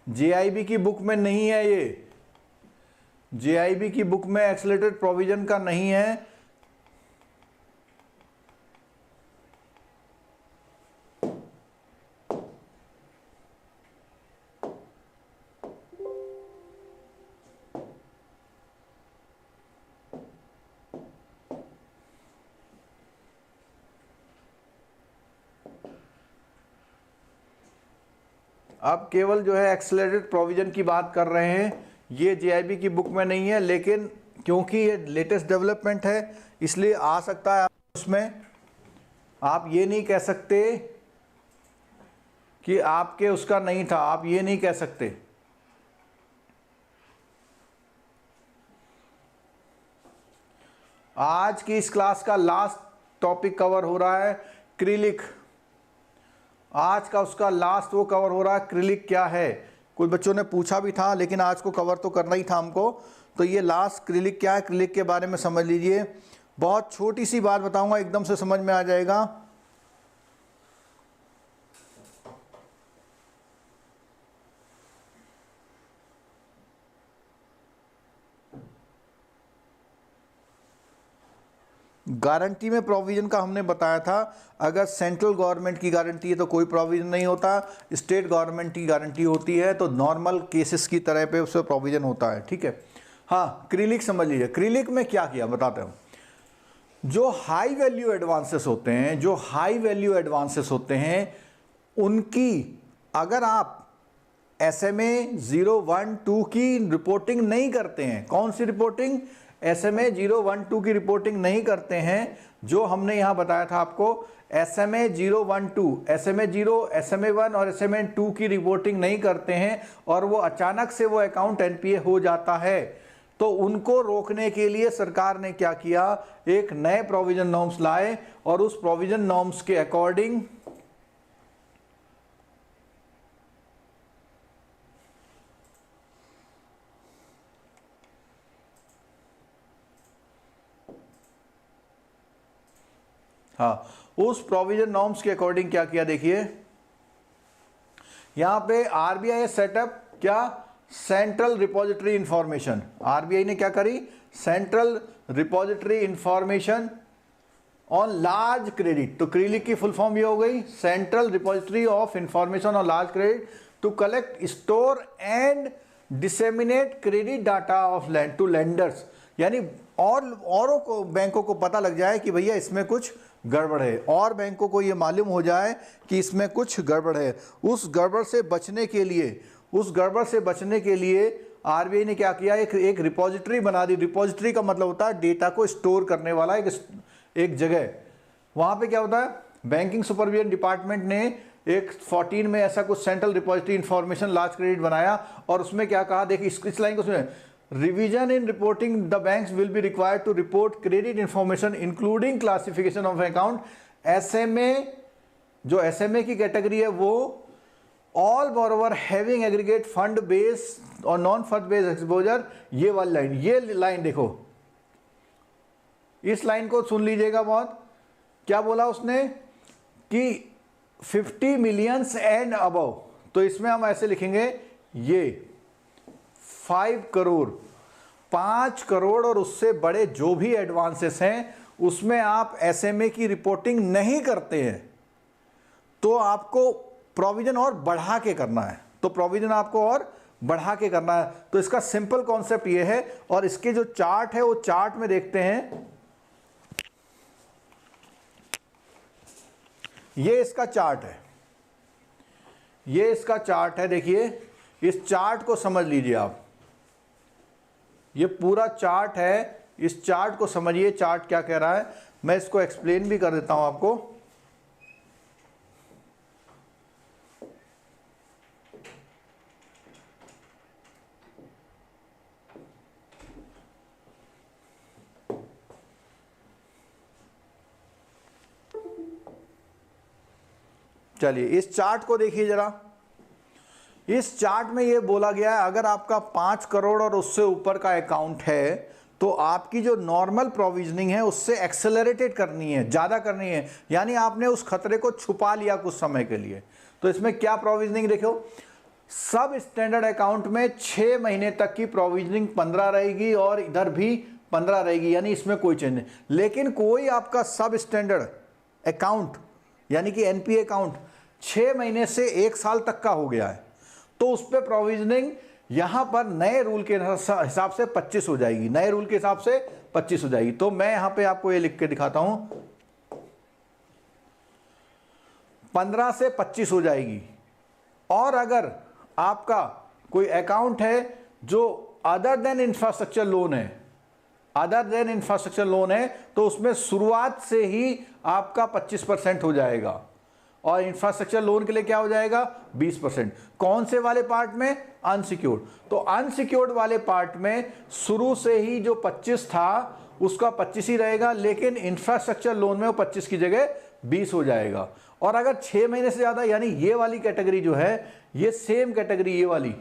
जेआईबी की बुक में नहीं है, ये जेआईबी की बुक में एक्सेलरेटेड प्रोविजन का नहीं है। अब केवल जो है एक्सेलरेटेड प्रोविजन की बात कर रहे हैं, ये जेआईबी की बुक में नहीं है, लेकिन क्योंकि ये लेटेस्ट डेवलपमेंट है इसलिए आ सकता है उसमें। आप ये नहीं कह सकते कि आपके उसका नहीं था, आप ये नहीं कह सकते। आज की इस क्लास का लास्ट टॉपिक कवर हो रहा है क्रिलिक। आज का उसका लास्ट वो कवर हो रहा है क्रिलिक क्या है। कुछ बच्चों ने पूछा भी था, लेकिन आज को कवर तो करना ही था हमको। तो ये लास्ट क्रिलिक क्या है, क्रिलिक के बारे में समझ लीजिए। बहुत छोटी सी बात बताऊंगा, एकदम से समझ में आ जाएगा। गारंटी में प्रोविजन का हमने बताया था, अगर सेंट्रल गवर्नमेंट की गारंटी है तो कोई प्रोविजन नहीं होता, स्टेट गवर्नमेंट की गारंटी होती है तो नॉर्मल केसेस की तरह पे उसमें प्रोविजन होता है। ठीक है, हाँ क्रिलिक समझ लीजिए। क्रिलिक में क्या किया बताते हैं। जो हाई वैल्यू एडवांसेस होते हैं, जो हाई वैल्यू एडवांसेस होते हैं, उनकी अगर आप SMA 012 की रिपोर्टिंग नहीं करते हैं, कौन सी रिपोर्टिंग, SMA 012 की रिपोर्टिंग नहीं करते हैं, जो हमने यहां बताया था आपको, SMA 012, SMA 0, SMA 1 और SMA 2 की रिपोर्टिंग नहीं करते हैं और वो अचानक से वो अकाउंट NPA हो जाता है, तो उनको रोकने के लिए सरकार ने क्या किया, एक नए प्रोविजन नॉर्म्स लाए और उस प्रोविजन नॉर्म्स के अकॉर्डिंग हाँ, उस प्रोविजन नॉर्म्स के अकॉर्डिंग क्या किया, देखिए यहां पे आरबीआई सेटअप क्या, सेंट्रल रिपोजिटरी इंफॉर्मेशन। आरबीआई ने क्या करी, central repository information on large credit. तो क्रिलिक की फुल फॉर्म ये हो गई, central repository of information on large credit to collect, store and disseminate credit data of land to lenders. यानी औरों को, बैंकों को पता लग जाए कि भैया इसमें कुछ गड़बड़ है, और बैंकों को ये मालूम हो जाए कि इसमें कुछ गड़बड़ है। उस गड़बड़ से बचने के लिए, उस गड़बड़ से बचने के लिए आरबीआई ने क्या किया, एक रिपोजिटरी बना दी। रिपोजिटरी का मतलब होता है डेटा को स्टोर करने वाला एक जगह। वहां पे क्या होता है, बैंकिंग सुपरविजन डिपार्टमेंट ने एक 14 में ऐसा कुछ central repository information large credit बनाया, और उसमें क्या कहा, देखिए इस लाइन को सुनिए, revision in reporting the banks will be required to report credit information including classification of account SMA, जो SMA की कैटेगरी है वो all borrower having aggregate fund base और नॉन फंड बेस एक्सपोजर, ये वाली लाइन, ये लाइन देखो, इस लाइन को सुन लीजिएगा बहुत। क्या बोला उसने कि 50 मिलियंस एंड अबव, तो इसमें हम ऐसे लिखेंगे ये 5 करोड़, 5 करोड़ और उससे बड़े जो भी एडवांसेस हैं उसमें आप SMA की रिपोर्टिंग नहीं करते हैं तो आपको प्रोविजन और बढ़ा के करना है, तो प्रोविजन आपको और बढ़ा के करना है। तो इसका सिंपल कॉन्सेप्ट ये है, और इसके जो चार्ट है वो चार्ट में देखते हैं, ये इसका चार्ट है, ये इसका चार्ट है। देखिए इस चार्ट को समझ लीजिए आप, ये पूरा चार्ट है, इस चार्ट को समझिए, चार्ट क्या कह रहा है। मैं इसको एक्सप्लेन भी कर देता हूं आपको। चलिए इस चार्ट को देखिए जरा। इस चार्ट में ये बोला गया है अगर आपका 5 करोड़ और उससे ऊपर का अकाउंट है तो आपकी जो नॉर्मल प्रोविजनिंग है उससे एक्सेलरेटेड करनी है, ज़्यादा करनी है, यानी आपने उस खतरे को छुपा लिया कुछ समय के लिए। तो इसमें क्या प्रोविजनिंग देखो, सब स्टैंडर्ड अकाउंट में 6 महीने तक की प्रोविजनिंग 15 रहेगी और इधर भी 15 रहेगी, यानी इसमें कोई चेंज नहीं। लेकिन कोई आपका सब स्टैंडर्ड अकाउंट यानी कि NPA अकाउंट 6 महीने से 1 साल तक का हो गया है तो उस पर प्रोविजनिंग यहां पर नए रूल के हिसाब से 25 हो जाएगी, नए रूल के हिसाब से 25 हो जाएगी। तो मैं यहां पे आपको ये लिख के दिखाता हूं, 15 से 25 हो जाएगी। और अगर आपका कोई अकाउंट है जो अदर देन इंफ्रास्ट्रक्चर लोन है, अदर देन इंफ्रास्ट्रक्चर लोन है, तो उसमें शुरुआत से ही आपका 25% हो जाएगा और इंफ्रास्ट्रक्चर लोन के लिए क्या हो जाएगा 20%। कौन से वाले पार्ट में, अनसिक्योर्ड। तो अनसिक्योर्ड वाले पार्ट में शुरू से ही जो 25 था उसका 25 ही रहेगा, लेकिन इंफ्रास्ट्रक्चर लोन में वो 25 की जगह 20 हो जाएगा। और अगर 6 महीने से ज़्यादा, यानी ये वाली कैटेगरी जो है, ये सेम कैटेगरी, ये वाली,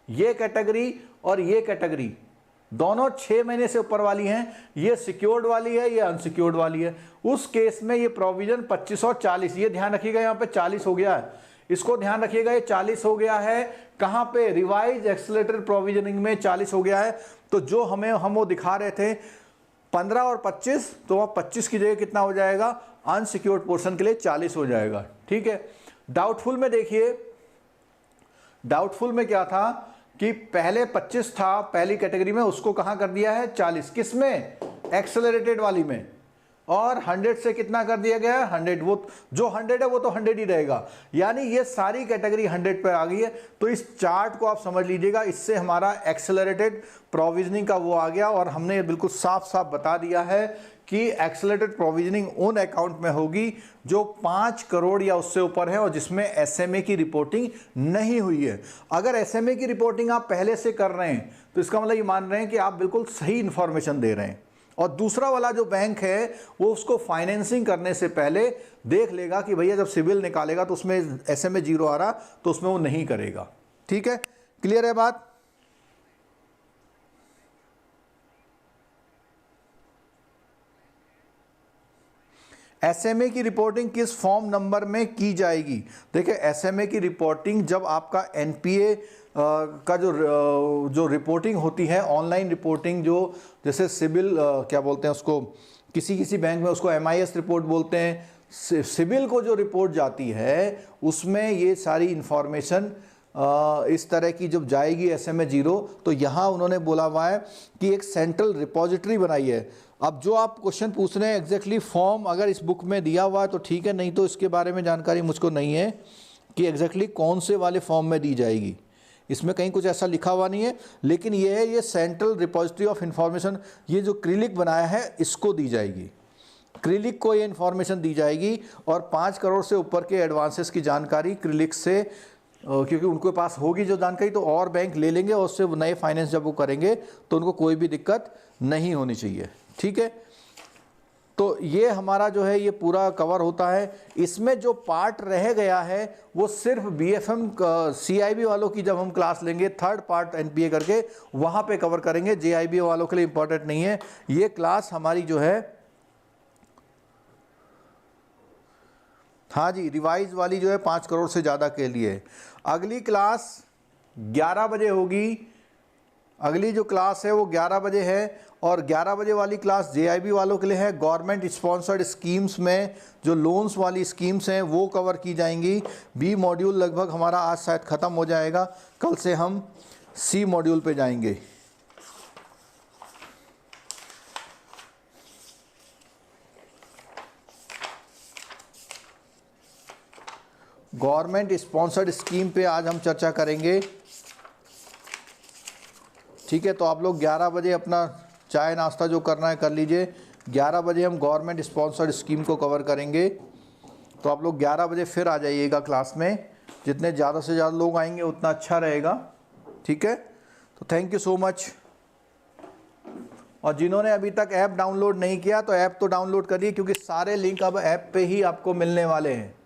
ये कैटेगरी और ये कैटेगरी दोनों 6 महीने से ऊपर वाली हैं, ये सिक्योर्ड वाली है, ये अनसिक्योर्ड वाली है। उस केस में ये प्रोविजन 25 और 40, ये ध्यान रखिएगा, यहाँ पे 40 हो गया है, इसको ध्यान रखिएगा, ये 40 हो गया है। कहाँ पे, रिवाइज एक्सेलरेटेड प्रोविजनिंग में 40 हो गया है। तो जो हम वो दिखा रहे थे 15 और 25, तो वह 25 की जगह कितना हो जाएगा, अनसिक्योर्ड पोर्शन के लिए 40 हो जाएगा। ठीक है। डाउटफुल में देखिए, डाउटफुल में क्या था कि पहले 25 था पहली कैटेगरी में, उसको कहां कर दिया है 40, किसमें, एक्सेलरेटेड वाली में, और 100 से कितना कर दिया गया है 100, वो जो 100 है वो तो 100 ही रहेगा, यानी ये सारी कैटेगरी 100 पर आ गई है। तो इस चार्ट को आप समझ लीजिएगा, इससे हमारा एक्सेलरेटेड प्रोविजनिंग का वो आ गया, और हमने ये बिल्कुल साफ साफ बता दिया है कि एक्सेलरेटेड प्रोविजनिंग उन अकाउंट में होगी जो 5 करोड़ या उससे ऊपर है और जिसमें SMA की रिपोर्टिंग नहीं हुई है। अगर SMA की रिपोर्टिंग आप पहले से कर रहे हैं तो इसका मतलब ये मान रहे हैं कि आप बिल्कुल सही इंफॉर्मेशन दे रहे हैं। और दूसरा वाला जो बैंक है वो उसको फाइनेंसिंग करने से पहले देख लेगा कि भैया जब सिविल निकालेगा तो उसमें SMA 0 आ रहा तो उसमें वो नहीं करेगा। ठीक है, क्लियर है बात। SMA की रिपोर्टिंग किस फॉर्म नंबर में की जाएगी। देखिए SMA की रिपोर्टिंग जब आपका NPA का जो रिपोर्टिंग होती है, ऑनलाइन रिपोर्टिंग, जो जैसे सिविल क्या बोलते हैं उसको, किसी बैंक में उसको MIS रिपोर्ट बोलते हैं। सिविल को जो रिपोर्ट जाती है उसमें ये सारी इंफॉर्मेशन इस तरह की जब जाएगी SMA 0, तो यहाँ उन्होंने बोला हुआ है कि एक सेंट्रल रिपोजिटरी बनाई है। अब जो आप क्वेश्चन पूछ रहे हैं एग्जैक्टली फॉर्म अगर इस बुक में दिया हुआ है तो ठीक है, नहीं तो इसके बारे में जानकारी मुझको नहीं है कि एग्जैक्टली कौन से वाले फॉर्म में दी जाएगी। इसमें कहीं कुछ ऐसा लिखा हुआ नहीं है, लेकिन ये है, ये सेंट्रल रिपोजिटरी ऑफ इंफॉर्मेशन, ये जो क्रिलिक बनाया है इसको दी जाएगी, क्रिलिक को ये इन्फॉर्मेशन दी जाएगी। और 5 करोड़ से ऊपर के एडवांसेस की जानकारी क्रिलिक से, क्योंकि उनके पास होगी जो जानकारी तो और बैंक ले लेंगे और उससे नए फाइनेंस जब वो करेंगे तो उनको कोई भी दिक्कत नहीं होनी चाहिए। ठीक है, तो ये हमारा जो है ये पूरा कवर होता है। इसमें जो पार्ट रह गया है वो सिर्फ BFM CIB वालों की जब हम क्लास लेंगे थर्ड पार्ट NPA करके वहाँ पे कवर करेंगे। JIB वालों के लिए इम्पोर्टेंट नहीं है। ये क्लास हमारी जो है, हाँ जी, रिवाइज वाली जो है 5 करोड़ से ज़्यादा के लिए। अगली क्लास 11 बजे होगी। अगली जो क्लास है वो 11 बजे है और 11 बजे वाली क्लास JIB वालों के लिए है। गवर्नमेंट स्पॉन्सर्ड स्कीम्स में जो लोन्स वाली स्कीम्स हैं वो कवर की जाएंगी। B मॉड्यूल लगभग हमारा आज शायद ख़त्म हो जाएगा, कल से हम C मॉड्यूल पे जाएंगे। गवर्नमेंट स्पॉन्सर्ड स्कीम पे आज हम चर्चा करेंगे, ठीक है। तो आप लोग 11 बजे अपना चाय नाश्ता जो करना है कर लीजिए। 11 बजे हम गवर्नमेंट स्पॉन्सर्ड स्कीम को कवर करेंगे। तो आप लोग 11 बजे फिर आ जाइएगा क्लास में। जितने ज़्यादा से ज़्यादा लोग आएंगे उतना अच्छा रहेगा, ठीक है। तो थैंक यू सो मच। और जिन्होंने अभी तक ऐप डाउनलोड नहीं किया तो ऐप तो डाउनलोड करिए, क्योंकि सारे लिंक अब ऐप पे ही आपको मिलने वाले हैं।